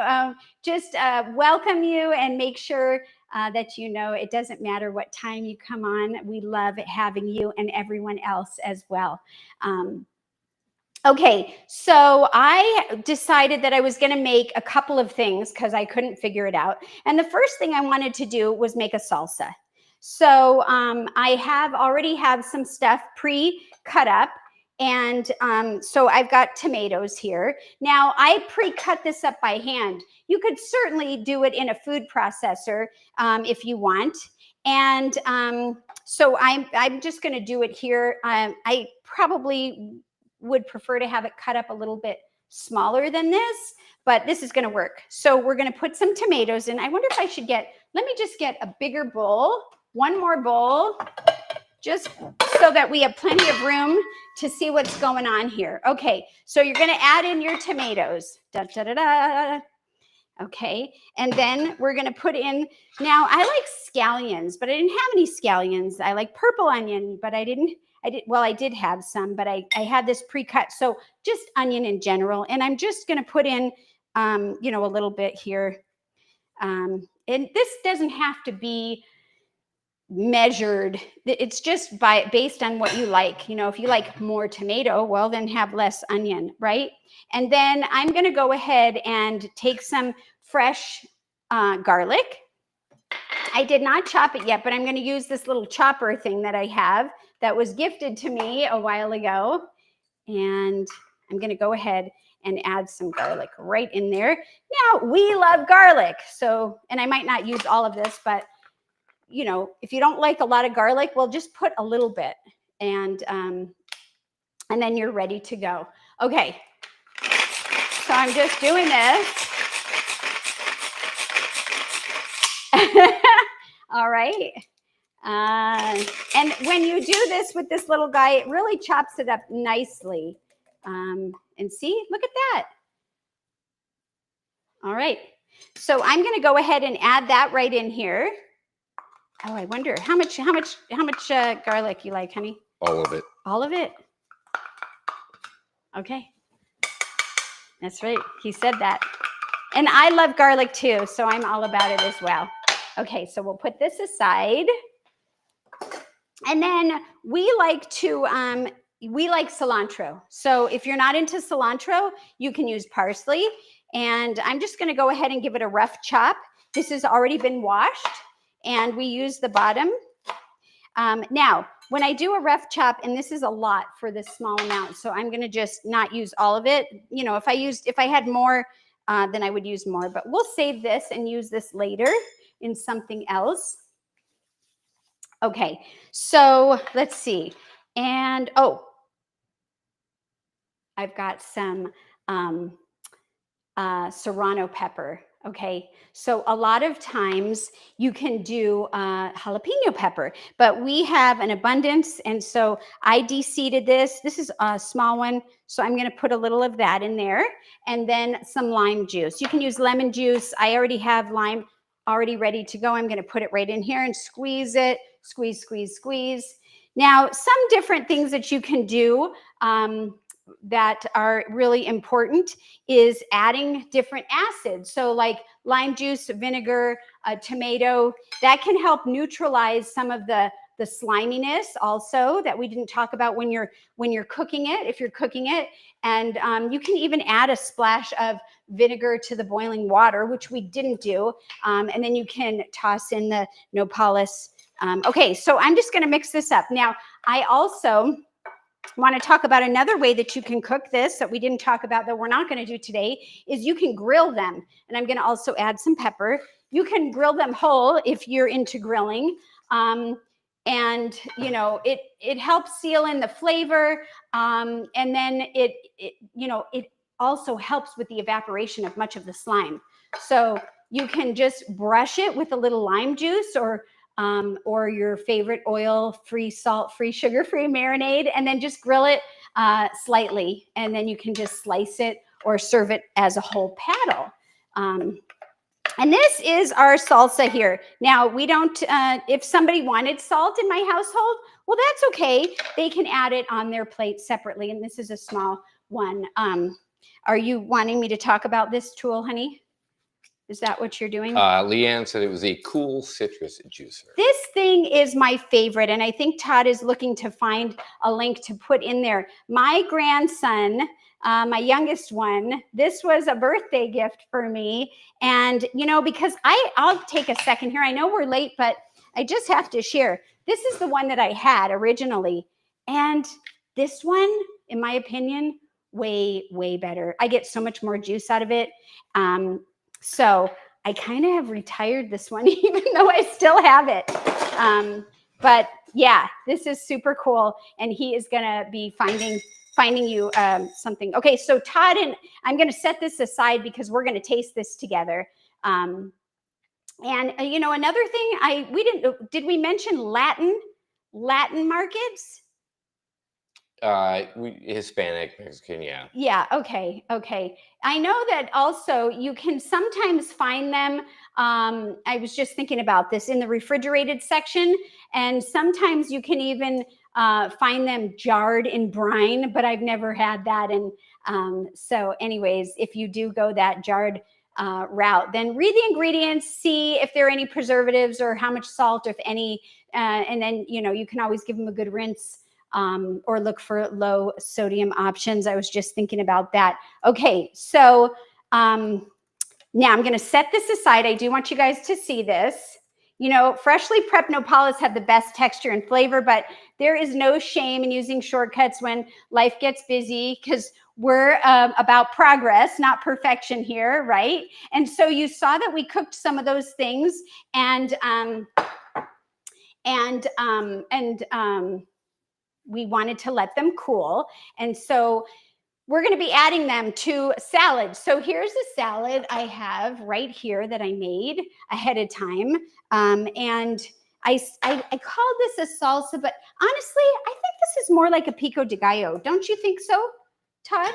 Just welcome you, and make sure that it doesn't matter what time you come on. We love having you and everyone else as well. Okay, so I decided that I was going to make a couple of things because I couldn't figure it out. And the first thing I wanted to do was make a salsa. So I already have some stuff pre-cut up. And so I've got tomatoes here. Now, I pre-cut this up by hand. You could certainly do it in a food processor if you want. And so I'm just going to do it here. I probably would prefer to have it cut up a little bit smaller than this, but this is going to work. So we're going to put some tomatoes in. I wonder if I should let me just get a bigger bowl, one more bowl, just so that we have plenty of room to see what's going on here. Okay, so you're going to add in your tomatoes. Da, da, da, da. Okay, and then we're going to put in, now I like scallions, but I didn't have any scallions. I like purple onion, but I did have some, but I had this pre-cut. So just onion in general. And I'm just going to put in, a little bit here. And this doesn't have to be measured. It's just based on what you like. If you like more tomato, well, then have less onion, right? And then I'm going to go ahead and take some fresh garlic. I did not chop it yet, but I'm going to use this little chopper thing that I have that was gifted to me a while ago. And I'm going to go ahead and add some garlic right in there. Now, we love garlic. So, and I might not use all of this, but you know, if you don't like a lot of garlic, well, just put a little bit, and then you're ready to go. Okay, so I'm just doing this. All right. And when you do this with this little guy, it really chops it up nicely. And see, look at that. All right. So I'm going to go ahead and add that right in here. Oh, I wonder how much garlic you like, honey? All of it. All of it. Okay. That's right. He said that. And I love garlic too, so I'm all about it as well. Okay, so we'll put this aside. And then we like cilantro. So if you're not into cilantro, you can use parsley. And I'm just going to go ahead and give it a rough chop. This has already been washed, and we use the bottom. Now, when I do a rough chop, and this is a lot for this small amount, so I'm going to just not use all of it. You know, if I had more, then I would use more. But we'll save this and use this later in something else. Okay, so let's see. And I've got some serrano pepper. Okay, so a lot of times you can do jalapeno pepper, but we have an abundance, and so I de-seeded this. This is a small one, so I'm going to put a little of that in there, and then some lime juice. You can use lemon juice. I already have lime already ready to go. I'm going to put it right in here and squeeze it. Squeeze, squeeze, squeeze. Now, some different things that you can do that are really important is adding different acids. So like lime juice, vinegar, tomato, that can help neutralize some of the sliminess also that we didn't talk about when you're cooking it, if you're cooking it. And you can even add a splash of vinegar to the boiling water, which we didn't do. And then you can toss in the Nopales. Okay, so I'm just going to mix this up. Now, I also want to talk about another way that you can cook this that we didn't talk about, that we're not going to do today, is you can grill them. And I'm going to also add some pepper. You can grill them whole if you're into grilling. And you know, it helps seal in the flavor. And then it also helps with the evaporation of much of the slime. So you can just brush it with a little lime juice, or your favorite oil-free, salt-free, sugar-free marinade, and then just grill it slightly, and then you can just slice it or serve it as a whole paddle. And this is our salsa here. Now, we don't, if somebody wanted salt in my household, well, that's okay. They can add it on their plate separately, and this is a small one. Are you wanting me to talk about this tool, honey? Is that what you're doing? Leanne said it was a cool citrus juicer. This thing is my favorite, and I think Todd is looking to find a link to put in there. My grandson, my youngest one, this was a birthday gift for me. And, you know, because I'll take a second here. I know we're late, but I just have to share. This is the one that I had originally. And this one, in my opinion, way, way better. I get so much more juice out of it. So I kind of have retired this one, even though I still have it. But yeah, this is super cool. And he is going to be finding you something. Okay, so Todd, and I'm going to set this aside because we're going to taste this together. And you know, another thing, did we mention Latin markets? Hispanic, Mexican, yeah. Yeah, okay. I know that also you can sometimes find them, I was just thinking about this, in the refrigerated section, and sometimes you can even find them jarred in brine, but I've never had that. And so anyways, if you do go that jarred route, then read the ingredients, see if there are any preservatives or how much salt, if any, and then, you know, you can always give them a good rinse. Or look for low sodium options. I was just thinking about that. Okay, so now I'm going to set this aside. I do want you guys to see this. You know, freshly prepped Nopales have the best texture and flavor, but there is no shame in using shortcuts when life gets busy, because we're about progress, not perfection here, right? And so you saw that we cooked some of those things, and and we wanted to let them cool. And so we're going to be adding them to salad. So here's a salad I have right here that I made ahead of time. And I called this a salsa, but honestly, I think this is more like a pico de gallo. Don't you think so, Todd?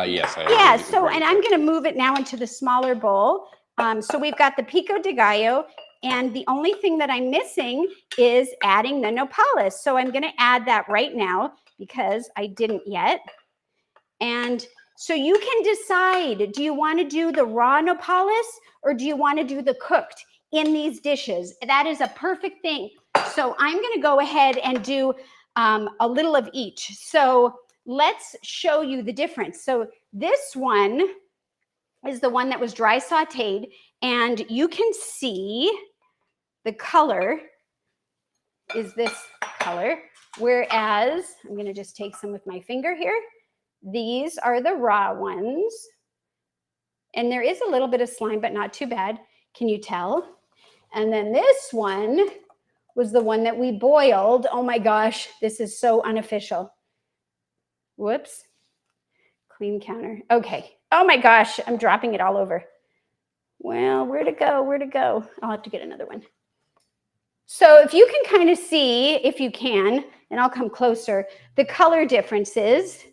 Yes. Yeah, so, and I'm going to move it now into the smaller bowl. So we've got the pico de gallo, and the only thing that I'm missing is adding the nopales. So I'm going to add that right now because I didn't yet. And so you can decide, do you want to do the raw nopales or do you want to do the cooked in these dishes? That is a perfect thing. So I'm going to go ahead and do a little of each. So let's show you the difference. So this one is the one that was dry sauteed, and you can see the color is this color, whereas I'm going to just take some with my finger here. These are the raw ones, and there is a little bit of slime, but not too bad. Can you tell? And then this one was the one that we boiled. Oh my gosh, this is so unofficial. Whoops. Clean counter. Okay. Oh my gosh, I'm dropping it all over. Well, where to go? Where to go? I'll have to get another one. So if you can kind of see, if you can, and I'll come closer, the color differences.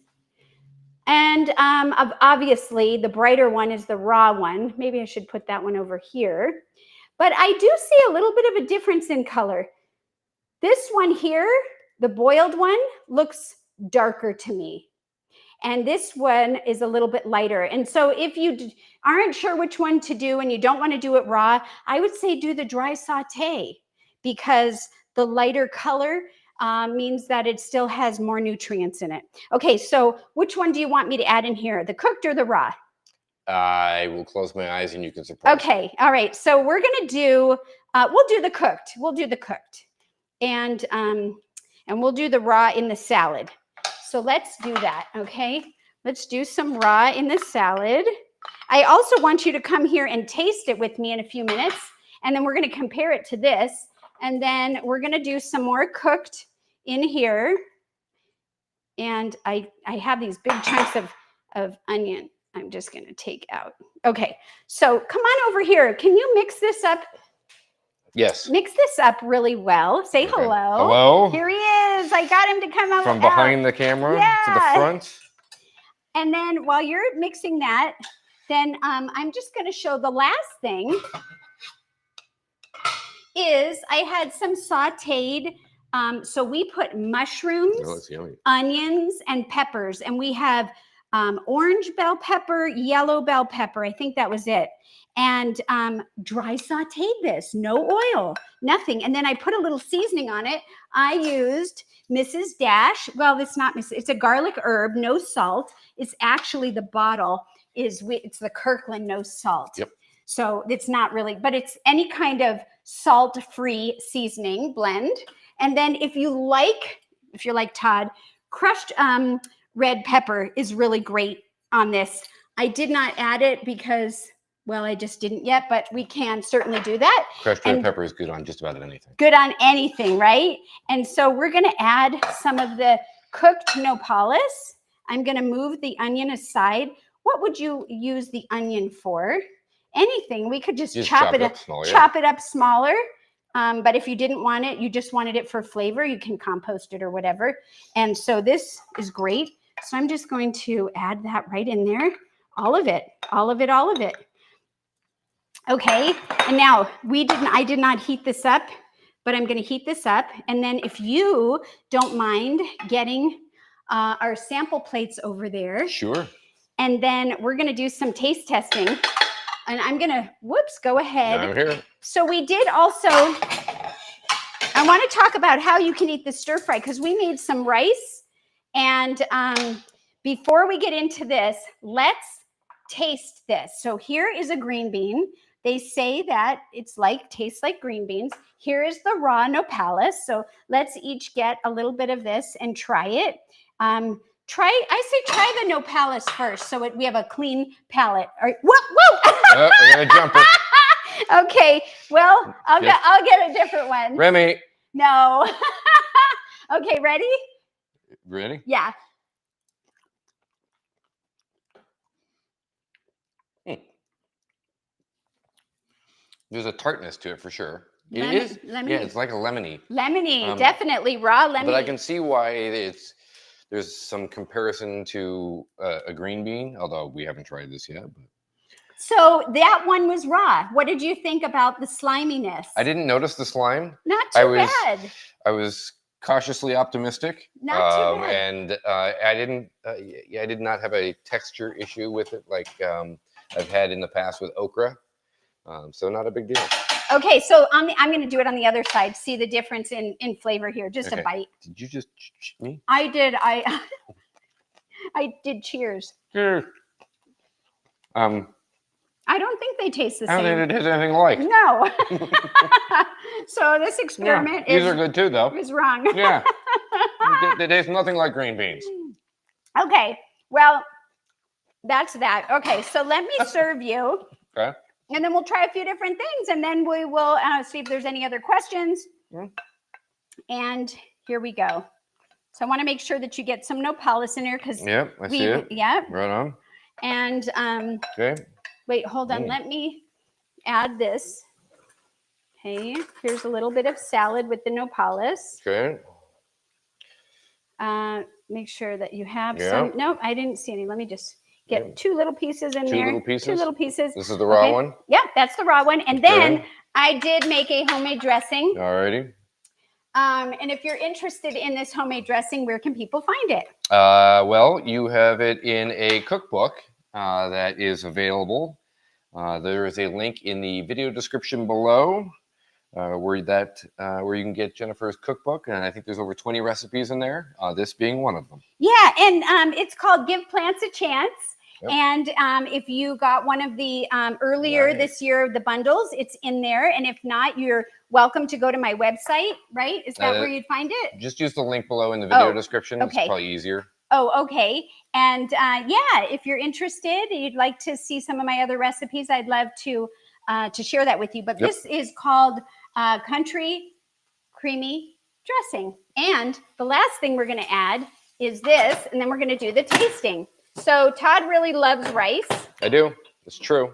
And obviously, the brighter one is the raw one. Maybe I should put that one over here. But I do see a little bit of a difference in color. This one here, the boiled one, looks darker to me. And this one is a little bit lighter. And so if you aren't sure which one to do and you don't want to do it raw, I would say do the dry saute, because the lighter color means that it still has more nutrients in it. Okay, so which one do you want me to add in here? The cooked or the raw? I will close my eyes and you can surprise me. Okay, all right. So we're going to do, we'll do the cooked. We'll do the cooked. And we'll do the raw in the salad. So let's do that, okay? Let's do some raw in the salad. I also want you to come here and taste it with me in a few minutes, and then we're going to compare it to this, and then we're going to do some more cooked in here. And I have these big chunks of onion I'm just going to take out. Okay, so come on over here. Can you mix this up? Yes. Mix this up really well. Say Okay. hello. Hello. Here he is. I got him to come out. From behind the camera to the front. And then while you're mixing that, then I'm just going to show the last thing is I had some sauteed. So we put mushrooms, onions, and peppers. And we have orange bell pepper, yellow bell pepper. I think that was it. And dry sauteed this, no oil, nothing. And then I put a little seasoning on it. I used Mrs. Dash. Well, it's not Mrs. It's a garlic herb, no salt. It's actually the bottle it's the Kirkland no salt. Yep. So it's not really, but it's any kind of salt-free seasoning blend. And then if you're like Todd, crushed red pepper is really great on this. I did not add it because, well, I just didn't yet, but we can certainly do that. Crushed red pepper is good on just about anything. Good on anything, right? And so we're going to add some of the cooked nopales. I'm going to move the onion aside. What would you use the onion for? Anything. We could just chop it up smaller. But if you didn't want it, you just wanted it for flavor, you can compost it or whatever. And so this is great. So I'm just going to add that right in there. All of it, all of it, all of it. Okay, and now I did not heat this up, but I'm going to heat this up. And then if you don't mind getting our sample plates over there. Sure. And then we're going to do some taste testing. And I'm going to, go ahead. I'm here. So we did also, I want to talk about how you can eat the stir fry, because we made some rice. And before we get into this, let's taste this. So here is a green bean. They say that tastes like green beans. Here is the raw nopales. So let's each get a little bit of this and try it. Try the nopales first, so we have a clean palate. All right. Whoa! We got a jumper. Okay. Well, I'll get a different one. Remy. No. Okay, ready? Ready? Yeah. There's a tartness to it for sure. It Lemon, is. lemony. Yeah, it's like a lemony. Lemony, definitely raw lemony. But I can see why there's some comparison to a green bean, although we haven't tried this yet. But. So that one was raw. What did you think about the sliminess? I didn't notice the slime. Not too bad. I was cautiously optimistic. Not too bad. And I did not have a texture issue with it like I've had in the past with okra. So not a big deal. Okay, so I'm going to do it on the other side. See the difference in flavor here. Just a bite. Did you just me? I did. I did. Cheers. Cheers. I don't think they taste the same. I don't think it tastes anything like. No. So this experiment these are good too, though. is wrong. Yeah. They taste nothing like green beans. Okay. Well, that's that. Okay. So let me serve you. Okay. And then we'll try a few different things. And then we will see if there's any other questions. Yeah. And here we go. So I want to make sure that you get some Nopales in there because Yep, I see it. Yeah. Right on. And okay. Wait, hold on. Let me add this. Okay, here's a little bit of salad with the Nopales. Okay. Make sure that you have some. Nope, I didn't see any. Let me just get two little pieces in there. Two little pieces? 2 little pieces. This is the raw one? Yeah, that's the raw one. And then I did make a homemade dressing. Alrighty. And if you're interested in this homemade dressing, where can people find it? Well, you have it in a cookbook that is available. There is a link in the video description below where you can get Jennifer's cookbook, and I think there's over 20 recipes in there. This being one of them. Yeah, and it's called "Give Plants a Chance." Yep. And if you got one of the earlier this year, the bundles, it's in there. And if not, you're welcome to go to my website. Right? Is that where you'd find it? Just use the link below in the video description. Okay. It's probably easier. Oh, okay. And yeah, if you're interested, you'd like to see some of my other recipes, I'd love to share that with you. But this is called Country Creamy Dressing. And the last thing we're going to add is this, and then we're going to do the tasting. So Todd really loves rice. I do. It's true.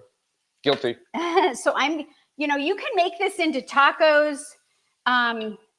Guilty. So you can make this into tacos.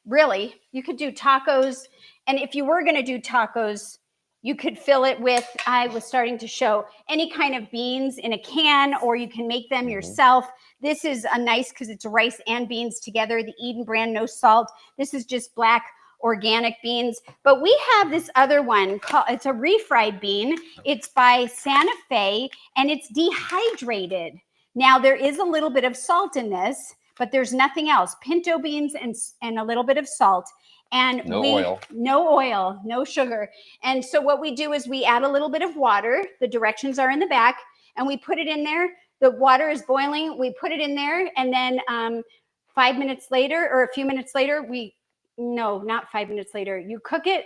Really, you could do tacos. And if you were going to do tacos, you could fill it with, I was starting to show, any kind of beans in a can, or you can make them yourself. This is a nice, because it's rice and beans together, the Eden brand, no salt. This is just black organic beans. But we have this other one, it's a refried bean. It's by Santa Fe, and it's dehydrated. Now, there is a little bit of salt in this, but there's nothing else. Pinto beans and a little bit of salt. And no oil, no sugar. And so what we do is we add a little bit of water. The directions are in the back, and we put it in there. The water is boiling. We put it in there, and then 5 minutes later, or a few minutes later, not 5 minutes later, you cook it,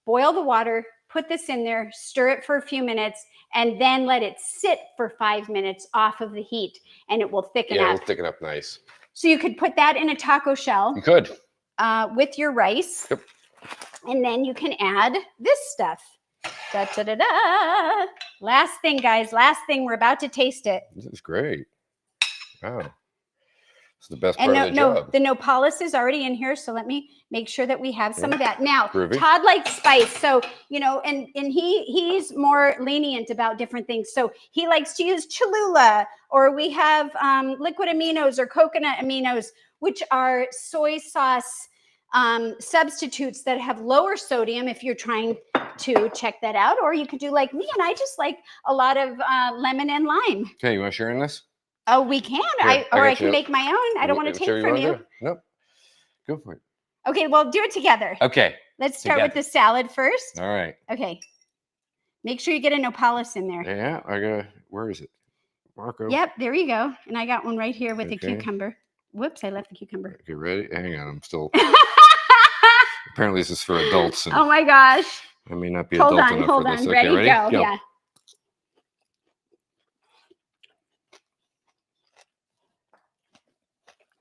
boil the water, put this in there, stir it for a few minutes, and then let it sit for 5 minutes off of the heat, and it will thicken up. Yeah, it'll thicken up nice. So you could put that in a taco shell. You could. With your rice. Yep. And then you can add this stuff. Da, da, da, da. Last thing, guys. Last thing. We're about to taste it. This is great. Wow. It's the best part of the job. The Nopales is already in here, so let me make sure that we have some of that. Now, Groovy. Todd likes spice, so and he's more lenient about different things. So he likes to use Cholula, or we have liquid aminos or coconut aminos, which are soy sauce substitutes that have lower sodium if you're trying to check that out. Or you could do like me, and I just like a lot of lemon and lime. Okay, you want to share in this? Oh, we can. Here, I can make my own. I don't want to take from you. Nope. Go for it. Okay, well, do it together. Okay. Let's start with the salad first. All right. Okay. Make sure you get a Nopales in there. Yeah, where is it? Marco. Yep, there you go. And I got one right here with a cucumber. Whoops, I left the cucumber. Okay, ready? Hang on, I'm still. Apparently, this is for adults. Oh my gosh. I may not be adult enough for this. Hold on. Okay, ready? Go. Yeah.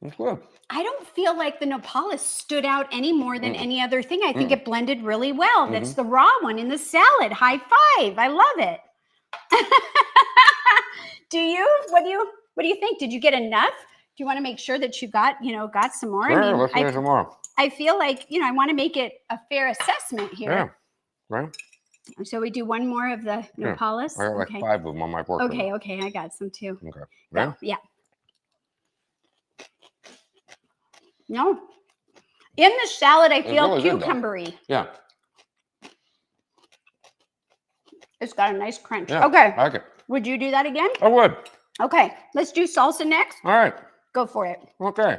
It's good. I don't feel like the Nopales stood out any more than any other thing. I think it blended really well. That's the raw one in the salad. High five. I love it. Do you? What do you think? Did you get enough? Do you want to make sure that you got some more? Sure, I mean, let's get some more. I feel like, I want to make it a fair assessment here. Yeah. Right. So we do one more of the Nopales. I got like 5 of them on my pork. Okay, I got some too. Okay. Yeah. Yeah. No. In the salad, I feel really good, cucumbery. Yeah. It's got a nice crunch. Yeah, Okay. I like it. Would you do that again? I would. Okay. Let's do salsa next. All right. Go for it. Okay.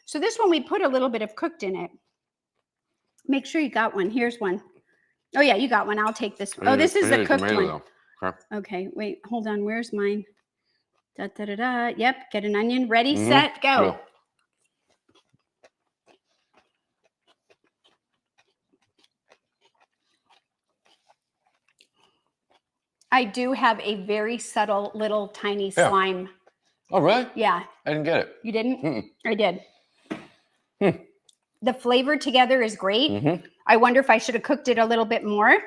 So this one, we put a little bit of cooked in it. Make sure you got one. Here's one. Oh, yeah, you got one. I'll take this one. Oh, this is the cooked one. Okay, wait, hold on. Where's mine? Yep, get an onion. Ready, set, go. Yeah. I do have a very subtle little tiny slime. Oh, really? Yeah. I didn't get it. You didn't? I did. The flavor together is great. I wonder if I should have cooked it a little bit more.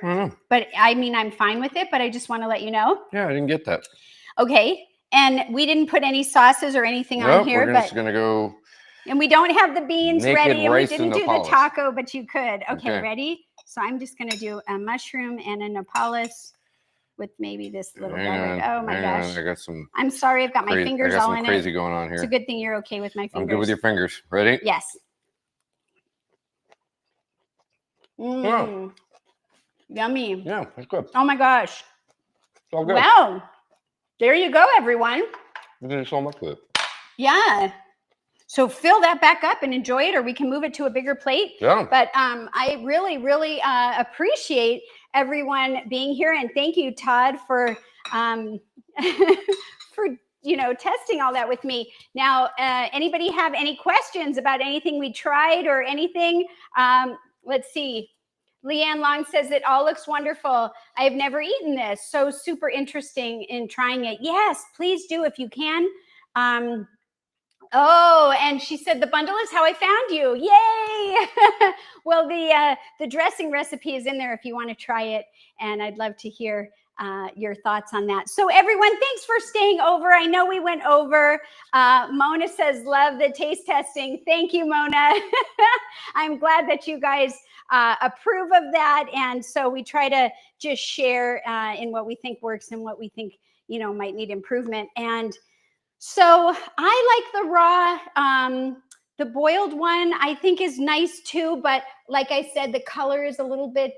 But I mean, I'm fine with it, but I just want to let you know. Yeah, I didn't get that. Okay. And we didn't put any sauces or anything on here. We're just going to go. And we don't have the beans ready. And we didn't do the Nopales. taco, but you could. Okay, ready? So I'm just going to do a mushroom and a Nopales with maybe this little garlic. Oh my gosh. I got some. I'm sorry, I've got my fingers all in it. Crazy going on here. It's a good thing you're okay with my fingers. I'm good with your fingers. Ready? Yes. Wow. Yummy. Yeah, that's good. Oh my gosh. It's all good. Wow. There you go, everyone. You did so much with it. Yeah. So fill that back up and enjoy it, or we can move it to a bigger plate. Yeah. But I really, really appreciate everyone being here, and thank you, Todd, for for testing all that with me. Now, anybody have any questions about anything we tried or anything? Let's see. Leanne Long says it all looks wonderful. I have never eaten this. So super interesting in trying it. Yes, please do if you can. Oh, and she said the bundle is how I found you. Yay! Well, the dressing recipe is in there if you want to try it, and I'd love to hear your thoughts on that. So everyone, thanks for staying over. I know we went over. Mona says, love the taste testing. Thank you, Mona. I'm glad that you guys approve of that. And so we try to just share in what we think works and what we think, might need improvement. And so I like the raw, the boiled one I think is nice too. But like I said, the color is a little bit,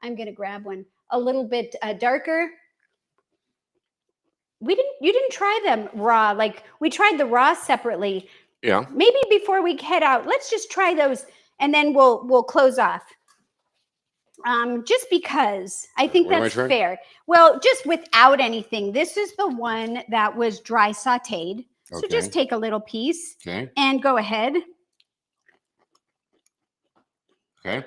I'm going to grab one, a little bit darker. You didn't try them raw. Like we tried the raw separately. Yeah. Maybe before we head out, let's just try those and then we'll close off. Just because I think that's fair. Well, just without anything. This is the one that was dry sauteed. So just take a little piece and go ahead. Okay.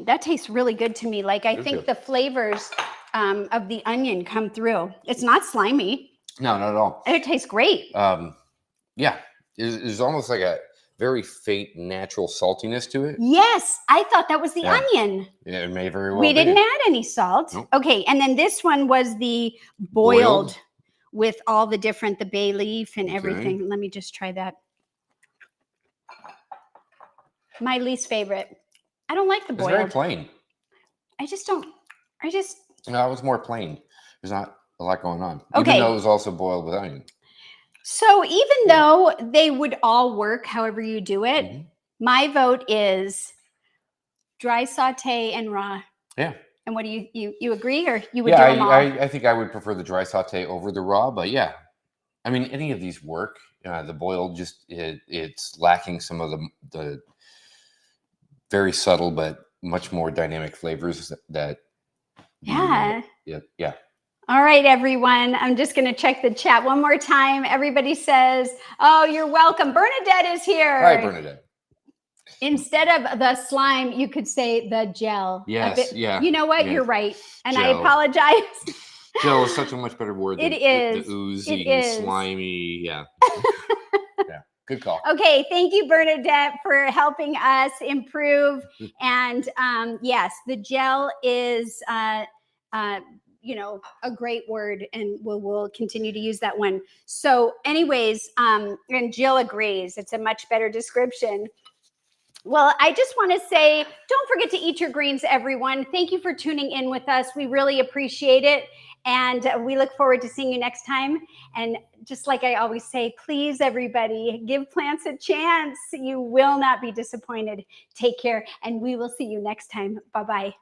That tastes really good to me. Like I think the flavors of the onion come through. It's not slimy. No, not at all. It tastes great. Yeah. It's almost like a very faint natural saltiness to it. Yes, I thought that was the onion. Yeah, it may very well We didn't be. add any salt. Nope. Okay, and then this one was the boiled with all the different, the bay leaf and everything. Let me just try that. My least favorite. I don't like the boiled. It's very plain. No, it was more plain. There's not a lot going on. Okay. Even though it was also boiled with onion. So even though they would all work however you do it, my vote is dry saute and raw. Yeah. And what do you agree, or you would do them all? I think I would prefer the dry saute over the raw, but yeah. I mean, any of these work. The boiled just it's lacking some of the very subtle but much more dynamic flavors that Yeah. Yeah. All right, everyone. I'm just going to check the chat one more time. Everybody says, oh, you're welcome. Bernadette is here. Hi, Bernadette. Instead of the slime, you could say the gel. Yes, yeah. You know what? Yeah. You're right. And Gel. I apologize. Gel is such a much better word than it is. the oozy it is. and slimy. Yeah. Yeah. Good call. Okay, thank you, Bernadette, for helping us improve. And yes, the gel is, you know, a great word, and we'll continue to use that one. So anyways, and Jill agrees, it's a much better description. Well, I just want to say, don't forget to eat your greens, everyone. Thank you for tuning in with us. We really appreciate it. And we look forward to seeing you next time. And just like I always say, please, everybody, give plants a chance. You will not be disappointed. Take care, and we will see you next time. Bye-bye.